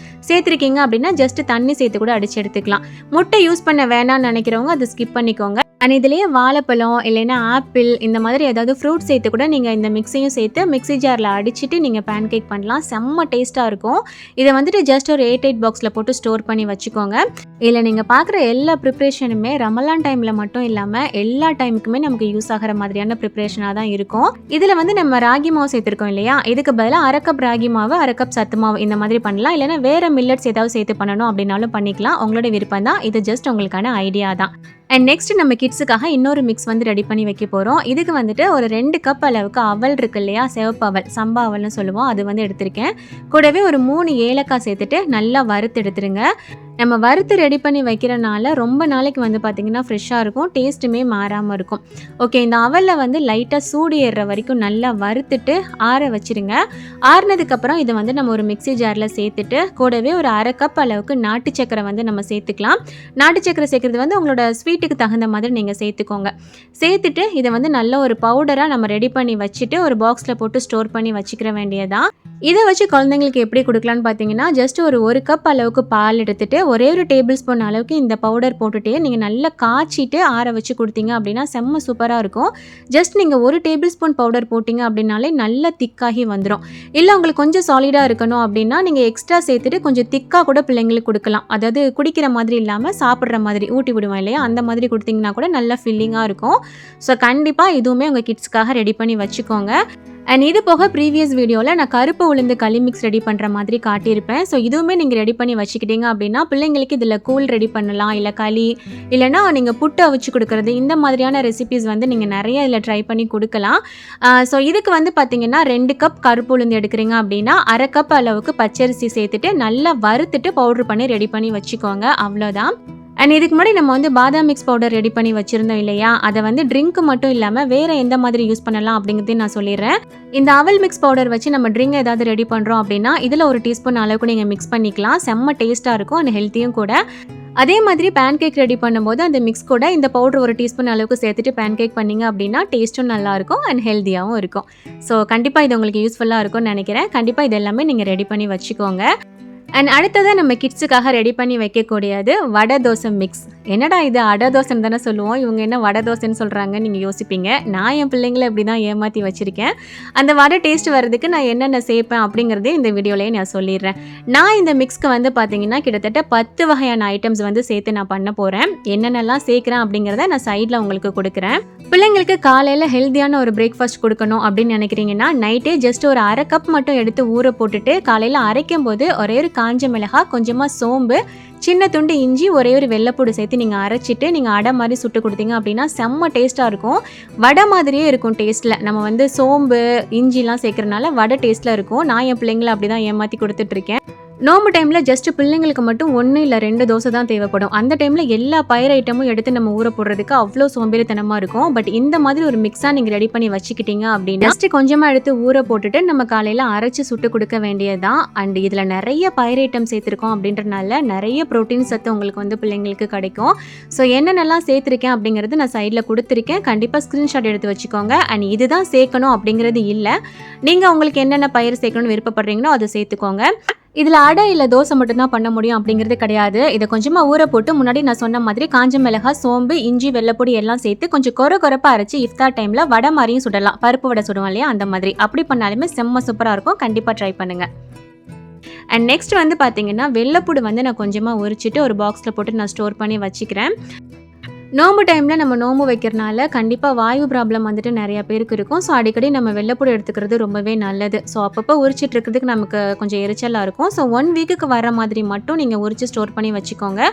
சேர்த்துருக்கீங்க அப்படின்னா ஜஸ்ட் தண்ணி சேர்த்து கூட அடித்து எடுத்துக்கலாம். முட்டை யூஸ் பண்ண வேணாம்னு நினைக்கிறவங்க அதை ஸ்கிப் பண்ணிக்கோங்க. அண்ட் இதுலேயே வாழைப்பழம் இல்லைன்னா ஆப்பிள் இந்த மாதிரி ஏதாவது ஃப்ரூட் சேர்த்து கூட நீங்கள் இந்த மிக்ஸையும் சேர்த்து மிக்ஸி ஜாரில் அடிச்சுட்டு நீங்கள் பேன் கேக் பண்ணலாம். செம்ம டேஸ்ட்டாக இருக்கும். இதை வந்துட்டு ஜஸ்ட் ஒரு 8 பாக்ஸில் போட்டு ஸ்டோர் பண்ணி வச்சுக்கோங்க. இதில் நீங்கள் பார்க்குற எல்லா ப்ரிப்ரேஷனுமே ரமலான் டைமில் மட்டும் இல்லாமல் எல்லா டைமுக்குமே நமக்கு யூஸ் ஆகிற மாதிரியான ப்ரிப்ரேஷனாக தான் இருக்கும். இதில் வந்து நம்ம ராகி மாவு சேர்த்துருக்கோம் இல்லையா, இதுக்கு பதிலாக 1/2 கப் ராகி மாவு 1/2 கப் சத்து மாவு இந்த மாதிரி பண்ணலாம். இல்லைனா வேறு மில்லட்ஸ் ஏதாவது சேர்த்து பண்ணணும் அப்படின்னாலும் பண்ணிக்கலாம். உங்களோட விருப்பம் தான். இது ஜஸ்ட் உங்களுக்கான ஐடியா தான். அண்ட் நெக்ஸ்ட் நம்ம கிட்ஸுக்காக இன்னொரு மிக்ஸ் வந்து ரெடி பண்ணி வைக்க போகிறோம். இதுக்கு வந்துட்டு ஒரு 2 கப் அளவுக்கு அவல் இருக்கு இல்லையா, சிவப்பு அவல், சம்பா அவல்னு சொல்லுவோம், அது வந்து எடுத்திருக்கேன். கூடவே ஒரு 3 ஏலக்காய் சேர்த்துட்டு நல்லா வறுத்து எடுத்துருங்க. நம்ம வறுத்து ரெடி பண்ணி வைக்கிறனால ரொம்ப நாளைக்கு வந்து பார்த்திங்கன்னா ஃப்ரெஷ்ஷாக இருக்கும், டேஸ்ட்டுமே மாறாமல் இருக்கும். ஓகே, இந்த அவலில் வந்து லைட்டாக சூடு ஏறுற வரைக்கும் நல்லா வறுத்துட்டு ஆற வச்சுருங்க. ஆறுனதுக்கப்புறம் இதை வந்து நம்ம ஒரு மிக்ஸி ஜாரில் சேர்த்துட்டு கூடவே ஒரு 1/2 கப் அளவுக்கு நாட்டு சக்கரை வந்து நம்ம சேர்த்துக்கலாம். நாட்டு சக்கரை சேர்க்குறது வந்து உங்களோட ஸ்வீட்டுக்கு தகுந்த மாதிரி நீங்கள் சேர்த்துக்கோங்க. சேர்த்துட்டு இதை வந்து நல்ல ஒரு பவுடராக நம்ம ரெடி பண்ணி வச்சுட்டு ஒரு பாக்ஸில் போட்டு ஸ்டோர் பண்ணி வச்சுக்கிற வேண்டியதான். இதை வச்சு குழந்தைங்களுக்கு எப்படி கொடுக்கலான்னு பார்த்தீங்கன்னா ஜஸ்ட் ஒரு 1 கப் அளவுக்கு பால் எடுத்துகிட்டு ஒரே ஒரு டேபிள் ஸ்பூன் அளவுக்கு இந்த பவுடர் போட்டுட்டு நீங்கள் நல்லா காய்ச்சிட்டு ஆற வச்சு கொடுத்தீங்க அப்படின்னா செம்ம சூப்பராக இருக்கும். ஜஸ்ட் நீங்கள் ஒரு டேபிள் ஸ்பூன் பவுடர் போட்டிங்க அப்படின்னாலே நல்லா திக்காகி வந்துடும். இல்லை உங்களுக்கு கொஞ்சம் சாலிடாக இருக்கணும் அப்படின்னா நீங்கள் எக்ஸ்ட்ரா சேர்த்துட்டு கொஞ்சம் திக்காக கூட பிள்ளைங்களுக்கு கொடுக்கலாம். அதாவது குடிக்கிற மாதிரி இல்லாமல் சாப்பிட்ற மாதிரி ஊட்டி விடுவோம் இல்லையா, அந்த மாதிரி கொடுத்தீங்கன்னா கூட நல்லா ஃபில்லிங்காக இருக்கும். ஸோ கண்டிப்பாக இதுவுமே உங்கள் கிட்ஸ்க்காக ரெடி பண்ணி வச்சுக்கோங்க. அண்ட் இது போக ப்ரீவியஸ் வீடியோவில் நான் கருப்பு உளுந்து களி மிக்ஸ் ரெடி பண்ணுற மாதிரி காட்டியிருப்பேன். ஸோ இதுவுமே நீங்கள் ரெடி பண்ணி வச்சுக்கிட்டீங்க அப்படின்னா பிள்ளைங்களுக்கு இதில் கூழ் ரெடி பண்ணலாம், இல்லை களி, இல்லைனா நீங்கள் புட்டு அவிச்சு கொடுக்குறது, இந்த மாதிரியான ரெசிபிஸ் வந்து நீங்கள் நிறைய இதில் ட்ரை பண்ணி கொடுக்கலாம். ஸோ இதுக்கு வந்து பார்த்திங்கன்னா 2 கப் கருப்பு உளுந்து எடுக்கிறீங்க அப்படின்னா 1/2 கப் அளவுக்கு பச்சரிசி சேர்த்துட்டு நல்லா வறுத்துட்டு பவுட்ரு பண்ணி ரெடி பண்ணி வச்சுக்கோங்க. அவ்வளோதான். அண்ட் இதுக்கு முன்னாடி நம்ம வந்து பாதாம் மிக்ஸ் பவுடர் ரெடி பண்ணி வச்சுருந்தோம் இல்லையா, அதை வந்து ட்ரிங்க் மட்டும் இல்லாமல் வேறு எந்த மாதிரி யூஸ் பண்ணலாம் அப்படிங்கிறதையும் நான் சொல்லிடுறேன். இந்த அவல் மிக்ஸ் பவுடர் வச்சு நம்ம ட்ரிங்க் ஏதாவது ரெடி பண்ணுறோம் அப்படின்னா இதில் ஒரு டீஸ்பூன் அளவுக்கு நீங்கள் மிக்ஸ் பண்ணிக்கலாம். செம்ம டேஸ்ட்டாக இருக்கும் அண்ட் ஹெல்த்தியும் கூட. அதே மாதிரி பேன் கேக் ரெடி பண்ணும்போது அந்த மிக்ஸ் கூட இந்த பவுடர் ஒரு டீஸ்பூன் அளவுக்கு சேர்த்துட்டு பேன் கேக் பண்ணிங்க அப்படின்னா டேஸ்ட்டும் நல்லாயிருக்கும் அண்ட் ஹெல்த்தியாகவும் இருக்கும். ஸோ கண்டிப்பாக இது உங்களுக்கு யூஸ்ஃபுல்லாக இருக்கும்னு நினைக்கிறேன். கண்டிப்பாக இது எல்லாமே நீங்கள் ரெடி பண்ணி வச்சுக்கோங்க. அண்ட் அடுத்ததாக நம்ம கிட்ஸுக்காக ரெடி பண்ணி வைக்கக்கூடியது வடை தோசை மிக்ஸ். என்னடா இது அடை தோசைன்னு தானே சொல்லுவோம், இவங்க என்ன வடை தோசைன்னு சொல்கிறாங்கன்னு நீங்கள் யோசிப்பீங்க. நான் என் பிள்ளைங்களை இப்படி தான் ஏமாற்றி வச்சுருக்கேன். அந்த வடை டேஸ்ட் வர்றதுக்கு நான் என்னென்ன சேர்ப்பேன் அப்படிங்கிறதே இந்த வீடியோலேயே நான் சொல்லிடுறேன். நான் இந்த மிக்ஸ்க்கு வந்து பார்த்தீங்கன்னா கிட்டத்தட்ட 10 வகையான ஐட்டம்ஸ் வந்து சேர்த்து நான் பண்ண போகிறேன். என்னென்னலாம் சேர்க்குறேன் அப்படிங்கிறத நான் சைடில் உங்களுக்கு கொடுக்குறேன். பிள்ளைங்களுக்கு காலையில் ஹெல்த்தியான ஒரு பிரேக்ஃபாஸ்ட் கொடுக்கணும் அப்படின்னு நினைக்கிறீங்கன்னா நைட்டே ஜஸ்ட் ஒரு 1/2 கப் மட்டும் எடுத்து ஊற போட்டுட்டு காலையில் அரைக்கும் போது ஒரே ஒரு காஞ்ச மிளகாய், கொஞ்சமாக சோம்பு, சின்ன துண்டு இஞ்சி, ஒரே ஒரு வெள்ளைப்பூடு சேர்த்து நீங்கள் அரைச்சிட்டு நீங்கள் அடை மாதிரி சுட்டு கொடுத்தீங்க அப்படின்னா செம்ம டேஸ்ட்டாக இருக்கும். வடை மாதிரியே இருக்கும் டேஸ்ட்டில். நம்ம வந்து சோம்பு இஞ்சிலாம் சேர்க்குறனால வடை டேஸ்ட்டில் இருக்கும். நான் என் பிள்ளைங்களை அப்படி தான் ஏமாற்றி கொடுத்துட்ருக்கேன். நோம்பு டைமில் ஜஸ்ட் பிள்ளைங்களுக்கு மட்டும் 1 இல்லை 2 தோசை தான் தேவைப்படும். அந்த டைமில் எல்லா பயிர் ஐட்டமும் எடுத்து நம்ம ஊற போடுறதுக்கு அவ்வளோ சோம்பேறித்தனமாக இருக்கும். பட் இந்த மாதிரி ஒரு மிக்ஸாக நீங்கள் ரெடி பண்ணி வச்சுக்கிட்டீங்க அப்படின்னா ஜஸ்ட் கொஞ்சமாக எடுத்து ஊற போட்டுட்டு நம்ம காலையில் அரைச்சி சுட்டு கொடுக்க வேண்டியது தான். அண்ட் இதில் நிறைய பயிர் ஐட்டம் சேர்த்துருக்கோம் அப்படின்றனால நிறைய ப்ரோட்டீன் சத்து உங்களுக்கு வந்து பிள்ளைங்களுக்கு கிடைக்கும். ஸோ என்னென்னலாம் சேர்த்துருக்கேன் அப்படிங்கிறது நான் சைடில் கொடுத்துருக்கேன். கண்டிப்பாக ஸ்க்ரீன்ஷாட் எடுத்து வச்சுக்கோங்க. அண்ட் இதுதான் சேர்க்கணும் அப்படிங்கிறது இல்லை. நீங்கள் உங்களுக்கு என்னென்ன பயிர் சேர்க்கணும்னு விருப்பப்படுறீங்களோ அதை சேர்த்துக்கோங்க. இதில் அடை இல்லை தோசை மட்டும்தான் பண்ண முடியும் அப்படிங்கிறது கிடையாது. இதை கொஞ்சமாக ஊற போட்டு முன்னாடி நான் சொன்ன மாதிரி காஞ்ச மிளகாய், சோம்பு, இஞ்சி, வெள்ளைப்பொடி எல்லாம் சேர்த்து கொஞ்சம் கொரப்பாக அரைச்சி இஃப்தார் டைமில் வடை மாதிரியும் சுடலாம். பருப்பு வடை சுடுவோம் இல்லையா, அந்த மாதிரி அப்படி பண்ணாலுமே செம்ம சூப்பராக இருக்கும். கண்டிப்பாக ட்ரை பண்ணுங்கள். அண்ட் நெக்ஸ்ட் வந்து பார்த்தீங்கன்னா வெள்ளைப்பூடு வந்து நான் கொஞ்சமாக உரிச்சிட்டு ஒரு பாக்ஸில் போட்டு நான் ஸ்டோர் பண்ணி வச்சுக்கிறேன். நோம்பு டைமில் நம்ம நோம்பு வைக்கிறனால கண்டிப்பாக வாயு ப்ராப்ளம் வந்துட்டு நிறையா பேருக்கு இருக்கும். ஸோ அடிக்கடி நம்ம வெள்ளைப்பூடு எடுத்துக்கிறது ரொம்பவே நல்லது. ஸோ அப்பப்போ உரிச்சிட்டு இருக்கிறதுக்கு நமக்கு கொஞ்சம் எரிச்சலாக இருக்கும். ஸோ 1 வீக்குக்கு வர மாதிரி மட்டும் நீங்கள் உரிச்சு ஸ்டோர் பண்ணி வச்சுக்கோங்க.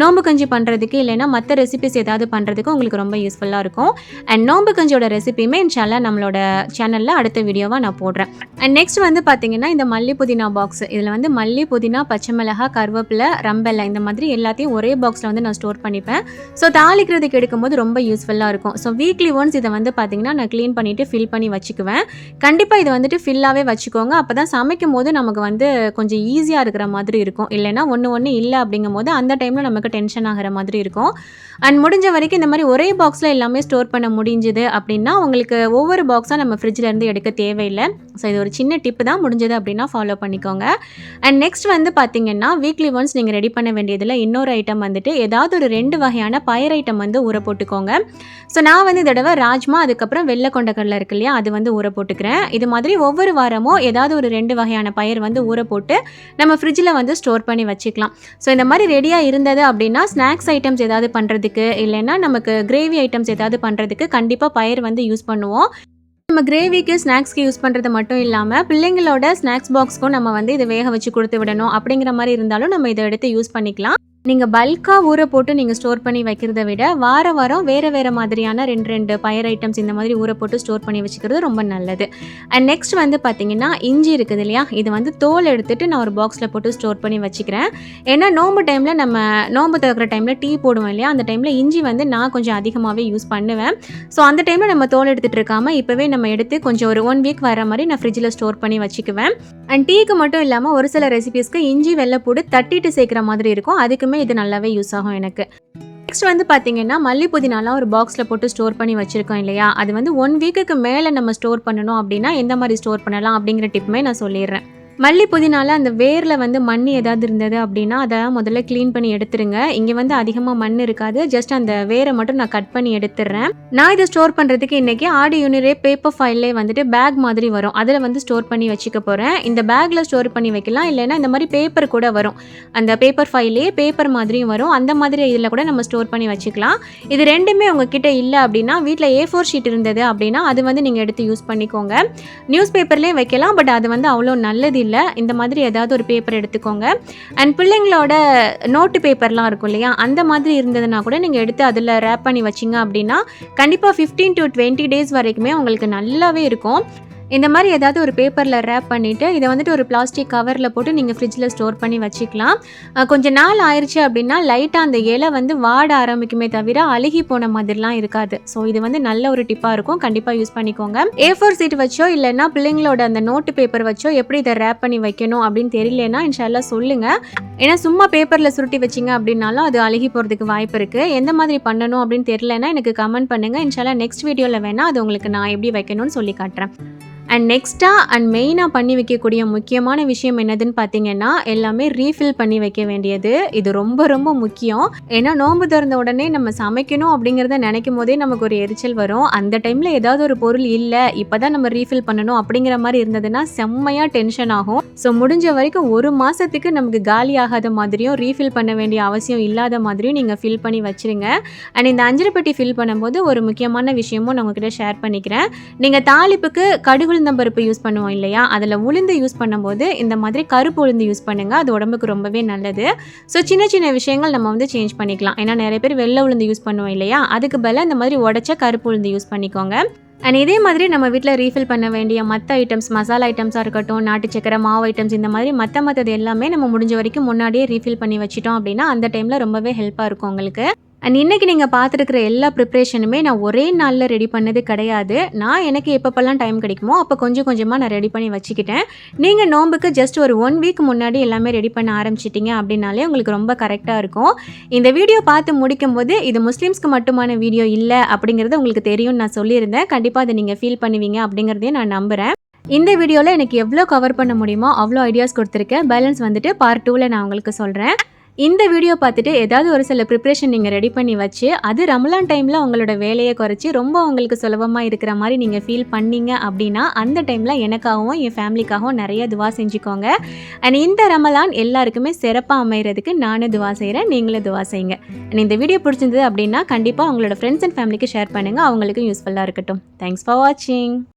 நோம்பு கஞ்சி பண்ணுறதுக்கு இல்லைன்னா மற்ற ரெசிபிஸ் ஏதாவது பண்ணுறதுக்கு உங்களுக்கு ரொம்ப யூஸ்ஃபுல்லாக இருக்கும். அண்ட் நோம்பு கஞ்சியோட ரெசிபியுமே இன்ஷால்லா நம்மளோட சேனலில் அடுத்த வீடியோவாக நான் போடுறேன். அண்ட் நெக்ஸ்ட் வந்து பார்த்தீங்கன்னா இந்த மல்லி புதினா பாக்ஸ். இதில் வந்து மல்லி, புதினா, பச்சை மிளகாய், கருவேப்பிலை, ரம்பெல்லை இந்த மாதிரி எல்லாத்தையும் ஒரே பாக்ஸில் வந்து நான் ஸ்டோர் பண்ணிப்பேன். ஸோ தாளிக்கிறதுக்கு எடுக்கும்போது ரொம்ப யூஸ்ஃபுல்லாக இருக்கும். ஸோ வீக்லி ஒன்ஸ் இதை வந்து பார்த்தீங்கன்னா நான் க்ளீன் பண்ணிவிட்டு ஃபில் பண்ணி வச்சுக்குவேன். கண்டிப்பாக இதை வந்துட்டு ஃபில்லாகவே வச்சுக்கோங்க. அப்போ தான் சமைக்கும் போது நமக்கு வந்து கொஞ்சம் ஈஸியாக இருக்கிற மாதிரி இருக்கும். இல்லைனா ஒன்று இல்லை அப்படிங்கும் போது அந்த டைமில் நமக்கு டென்ஷன் ஆகிற மாதிரி இருக்கும். அண்ட் முடிஞ்ச வரைக்கும் இந்த மாதிரி ஒரே பாக்ஸில் எல்லாமே ஸ்டோர் பண்ண முடிஞ்சுது அப்படின்னா உங்களுக்கு ஒவ்வொரு பாக்ஸாக நம்ம ஃப்ரிட்ஜிலேருந்து எடுக்க தேவையில்லை. ஸோ இது ஒரு சின்ன டிப்பு தான், முடிஞ்சது அப்படின்னா ஃபாலோ பண்ணிக்கோங்க. அண்ட் நெக்ஸ்ட் வந்து பார்த்தீங்கன்னா வீக்லி ஒன்ஸ் நீங்கள் ரெடி பண்ண வேண்டியதில் இன்னொரு ஐட்டம் வந்துட்டு ஏதாவது ஒரு 2 வகையான பயிர் ஐட்டம் வந்து ஊற போட்டுக்கோங்க. ஸோ நான் வந்து தடவை ராஜ்மா, அதுக்கப்புறம் வெள்ளை கொண்டக்கடலை இருக்கு இல்லையா, அது வந்து ஊற போட்டுக்கிறேன். இது மாதிரி ஒவ்வொரு வாரமும் ஏதாவது ஒரு 2 வகையான பயிர் வந்து ஊற போட்டு நம்ம ஃப்ரிட்ஜில் வந்து ஸ்டோர் பண்ணி வச்சுக்கலாம். ஸோ இந்த மாதிரி ரெடியாக இருந்தது அப்படின்னா ஸ்நாக்ஸ் ஐட்டம்ஸ் ஏதாவது பண்ணுறதுக்கு இல்லைன்னா நமக்கு கிரேவி ஐட்டம்ஸ் ஏதாவது பண்ணுறதுக்கு கண்டிப்பாக பயிர் வந்து யூஸ் பண்ணுவோம். நம்ம கிரேவிக்கு ஸ்நாக்ஸ்க்கு யூஸ் பண்ணுறது மட்டும் இல்லாமல் பிள்ளைங்களோட ஸ்நாக்ஸ் பாக்ஸ்க்கும் நம்ம வந்து இதை வேக வச்சு கொடுத்து விடணும் அப்படிங்கிற மாதிரி இருந்தாலும் நம்ம இதை எடுத்து யூஸ் பண்ணிக்கலாம். நீங்கள் பல்காக ஊற போட்டு நீங்கள் ஸ்டோர் பண்ணி வைக்கிறத விட வாரம் வேறு மாதிரியான 2 பயிர் ஐட்டம்ஸ் இந்த மாதிரி ஊற போட்டு ஸ்டோர் பண்ணி வச்சுக்கிறது ரொம்ப நல்லது. அண்ட் நெக்ஸ்ட் வந்து பார்த்தீங்கன்னா இஞ்சி இருக்குது இல்லையா, இது வந்து தோல் எடுத்துகிட்டு நான் ஒரு பாக்ஸில் போட்டு ஸ்டோர் பண்ணி வச்சுக்கிறேன். ஏன்னா நோம்பு டைமில் நம்ம நோம்பு திறக்கிற டைமில் டீ போடுவோம் இல்லையா, அந்த டைமில் இஞ்சி வந்து நான் கொஞ்சம் அதிகமாகவே யூஸ் பண்ணுவேன். ஸோ அந்த டைமில் நம்ம தோல் எடுத்துகிட்டு இருக்காமல் இப்போவே நம்ம எடுத்து கொஞ்சம் ஒரு 1 வீக் வர மாதிரி நான் ஃப்ரிட்ஜில் ஸ்டோர் பண்ணி வச்சுக்குவேன். அண்ட் டீக்கு மட்டும் இல்லாமல் ஒரு சில ரெசிபீஸ்க்கு இஞ்சி வெள்ளைப்பூடு தட்டிட்டு சேர்க்குற மாதிரி இருக்கும். அதுக்குமே இது நல்லாவே யூஸ் ஆகும் எனக்கு. நெக்ஸ்ட் வந்து பார்த்தீங்கன்னா மல்லி புதினாலாம் ஒரு பாக்ஸில் போட்டு ஸ்டோர் பண்ணி வச்சுருக்கோம் இல்லையா, அது வந்து 1 வீக்குக்கு மேலே நம்ம ஸ்டோர் பண்ணணும் அப்படின்னா எந்த மாதிரி ஸ்டோர் பண்ணலாம் அப்படிங்கிற டிப்புமே நான் சொல்லிடுறேன். மல்லி புதினால அந்த வேர்ல வந்து மண் ஏதாவது இருந்தது அப்படின்னா அதை முதல்ல க்ளீன் பண்ணி எடுத்துருங்க. இங்கே வந்து அதிகமாக மண் இருக்காது, ஜஸ்ட் அந்த வேரை மட்டும் நான் கட் பண்ணி எடுத்துடுறேன். நான் இதை ஸ்டோர் பண்ணுறதுக்கு இன்றைக்கி ஆடி யூனிரே பேப்பர் ஃபைல்லே வந்துட்டு பேக் மாதிரி வரும், அதில் வந்து ஸ்டோர் பண்ணி வச்சுக்க போகிறேன். இந்த பேக்கில் ஸ்டோர் பண்ணி வைக்கலாம், இல்லைன்னா இந்த மாதிரி பேப்பர் கூட வரும், அந்த பேப்பர் ஃபைல்லே பேப்பர் மாதிரியும் வரும், அந்த மாதிரி இதில் கூட நம்ம ஸ்டோர் பண்ணி வச்சுக்கலாம். இது ரெண்டுமே உங்ககிட்ட இல்லை அப்படின்னா வீட்டில் A4 ஷீட் இருந்தது அப்படின்னா அது வந்து நீங்கள் எடுத்து யூஸ் பண்ணிக்கோங்க. நியூஸ் பேப்பர்லேயே வைக்கலாம், பட் அது வந்து அவ்வளோ நல்லது இல்லை. இந்த மாதிரி ஏதாவது ஒரு பேப்பர் எடுத்துக்கோங்க. அண்ட் பிள்ளைங்களோட நோட்டு பேப்பர்லாம் இருக்கும் இல்லையா, அந்த மாதிரி இருந்ததுன்னா கூட நீங்கள் எடுத்து அதில் ரேப் பண்ணி வச்சிங்க அப்படின்னா கண்டிப்பாக 15 to 20 டேஸ் வரைக்குமே உங்களுக்கு நல்லாவே இருக்கும். இந்த மாதிரி ஏதாவது ஒரு பேப்பரில் ரேப் பண்ணிவிட்டு இதை வந்துட்டு ஒரு பிளாஸ்டிக் கவரில் போட்டு நீங்கள் ஃப்ரிட்ஜில் ஸ்டோர் பண்ணி வச்சுக்கலாம். கொஞ்சம் நாள் ஆயிடுச்சு அப்படின்னா லைட்டாக அந்த இலை வந்து வாட ஆரம்பிக்குமே தவிர அழுகி போன மாதிரிலாம் இருக்காது. ஸோ இது வந்து நல்ல ஒரு டிப்பாக இருக்கும், கண்டிப்பாக யூஸ் பண்ணிக்கோங்க. A4 சீட் வச்சோ இல்லைன்னா பிள்ளைங்களோட அந்த நோட்டு பேப்பர் வச்சோ எப்படி இதை ரேப் பண்ணி வைக்கணும் அப்படின்னு தெரியலன்னா இன்ஷால்லா சொல்லுங்கள். ஏன்னா சும்மா பேப்பரில் சுருட்டி வச்சிங்க அப்படின்னாலும் அது அழுகி போகிறதுக்கு வாய்ப்பு இருக்குது. எந்த மாதிரி பண்ணணும் அப்படின்னு தெரியலன்னா எனக்கு கமெண்ட் பண்ணுங்கள். இன்ஷால்லா நெக்ஸ்ட் வீடியோவில் வேணால் அது உங்களுக்கு நான் எப்படி வைக்கணும்னு சொல்லி காட்டுறேன். அண்ட் நெக்ஸ்ட்டாக அண்ட் மெயினாக பண்ணி வைக்கக்கூடிய முக்கியமான விஷயம் என்னதுன்னு பார்த்தீங்கன்னா எல்லாமே ரீஃபில் பண்ணி வைக்க வேண்டியது. இது ரொம்ப ரொம்ப முக்கியம். ஏன்னா நோன்பு திறந்த உடனே நம்ம சமைக்கணும் அப்படிங்கிறத நினைக்கும் போதே நமக்கு ஒரு எரிச்சல் வரும். அந்த டைமில் ஏதாவது ஒரு பொருள் இல்லை இப்போ தான் நம்ம ரீஃபில் பண்ணணும் அப்படிங்கிற மாதிரி இருந்ததுன்னா செம்மையாக டென்ஷன் ஆகும். ஸோ முடிஞ்ச வரைக்கும் ஒரு மாதத்துக்கு நமக்கு காலி ஆகாத மாதிரியும் ரீஃபில் பண்ண வேண்டிய அவசியம் இல்லாத மாதிரியும் நீங்கள் ஃபில் பண்ணி வச்சுருங்க. அண்ட் இந்த அஞ்சரை பெட்டி ஃபில் பண்ணும்போது ஒரு முக்கியமான விஷயமும் நான் உங்ககிட்ட ஷேர் பண்ணிக்கிறேன். நீங்கள் தாளிப்புக்கு கடுகு பருப்பு யூஸ் பண்ணுவோம் இல்லையா, அதில் உளுந்து யூஸ் பண்ணும்போது இந்த மாதிரி கருப்பு உளுந்து யூஸ் பண்ணுங்க, அது உடம்புக்கு ரொம்பவே நல்லது. ஸோ சின்ன சின்ன விஷயங்கள் நம்ம வந்து சேஞ்ச் பண்ணிக்கலாம். ஏன்னா நிறைய பேர் வெள்ளை உளுந்து யூஸ் பண்ணுவோம் இல்லையா, அதுக்கு பதிலாக இந்த மாதிரி உடைச்ச கருப்பு உளுந்து யூஸ் பண்ணிக்கோங்க. அண்ட் இதே மாதிரி நம்ம வீட்டில் ரீஃபில் பண்ண வேண்டிய மற்ற ஐட்டம்ஸ், மசாலா ஐட்டம்ஸாக இருக்கட்டும், நாட்டு சக்கரை, மாவு ஐட்டம்ஸ், இந்த மாதிரி மற்றது எல்லாமே நம்ம முடிஞ்ச வரைக்கும் முன்னாடியே ரீஃபில் பண்ணி வச்சிட்டோம் அப்படின்னா அந்த டைமில் ரொம்பவே ஹெல்ப்பாக இருக்கும் உங்களுக்கு. அண்ட் இன்றைக்கி நீங்கள் பார்த்துருக்குற எல்லா ப்ரிப்ரேஷனுமே நான் ஒரே நாளில் ரெடி பண்ணது கிடையாது. நான் எனக்கு எப்பப்பெல்லாம் டைம் கிடைக்குமோ அப்போ கொஞ்சம் கொஞ்சமாக நான் ரெடி பண்ணி வச்சுக்கிட்டேன். நீங்கள் நோம்புக்கு ஜஸ்ட் ஒரு 1 வீக் முன்னாடி எல்லாமே ரெடி பண்ண ஆரம்பிச்சிட்டிங்க அப்படின்னாலே உங்களுக்கு ரொம்ப கரெக்டாக இருக்கும். இந்த வீடியோ பார்த்து முடிக்கும் போது இது முஸ்லீம்ஸ்க்கு மட்டுமான வீடியோ இல்லை அப்படிங்கிறது உங்களுக்கு தெரியும்னு நான் சொல்லியிருந்தேன். கண்டிப்பாக அதை நீங்கள் ஃபீல் பண்ணுவீங்க அப்படிங்கிறதையும் நான் நம்புகிறேன். இந்த வீடியோவில் எனக்கு எவ்வளோ கவர் பண்ண முடியுமோ அவ்வளோ ஐடியாஸ் கொடுத்துருக்கேன். பேலன்ஸ் வந்துட்டு பார்ட் 2ல் நான் உங்களுக்கு சொல்கிறேன். இந்த வீடியோ பார்த்துட்டு ஏதாவது ஒரு சில ப்ரிப்ரேஷன் நீங்கள் ரெடி பண்ணி வச்சு அது ரமலான் டைமில் உங்களோட வேலையை குறைச்சி ரொம்ப உங்களுக்கு சுலபமாக இருக்கிற மாதிரி நீங்கள் ஃபீல் பண்ணீங்க அப்படின்னா அந்த டைமில் எனக்காகவும் என் ஃபேமிலிக்காகவும் நிறைய துவா செஞ்சுக்கோங்க. அண்ட் இந்த ரமலான் எல்லாருக்குமே சிறப்பாக அமைகிறதுக்கு நானும் துவா செய்கிறேன், நீங்களும் துவா செய்யுங்க. அண்ட் இந்த வீடியோ பிடிச்சிருந்தது அப்படின்னா கண்டிப்பாக உங்களோட ஃப்ரெண்ட்ஸ் அண்ட் ஃபேமிலிக்கு ஷேர் பண்ணுங்கள், அவங்களுக்கும் யூஸ்ஃபுல்லாக இருக்கட்டும். தேங்க்ஸ் ஃபார் வாட்சிங்.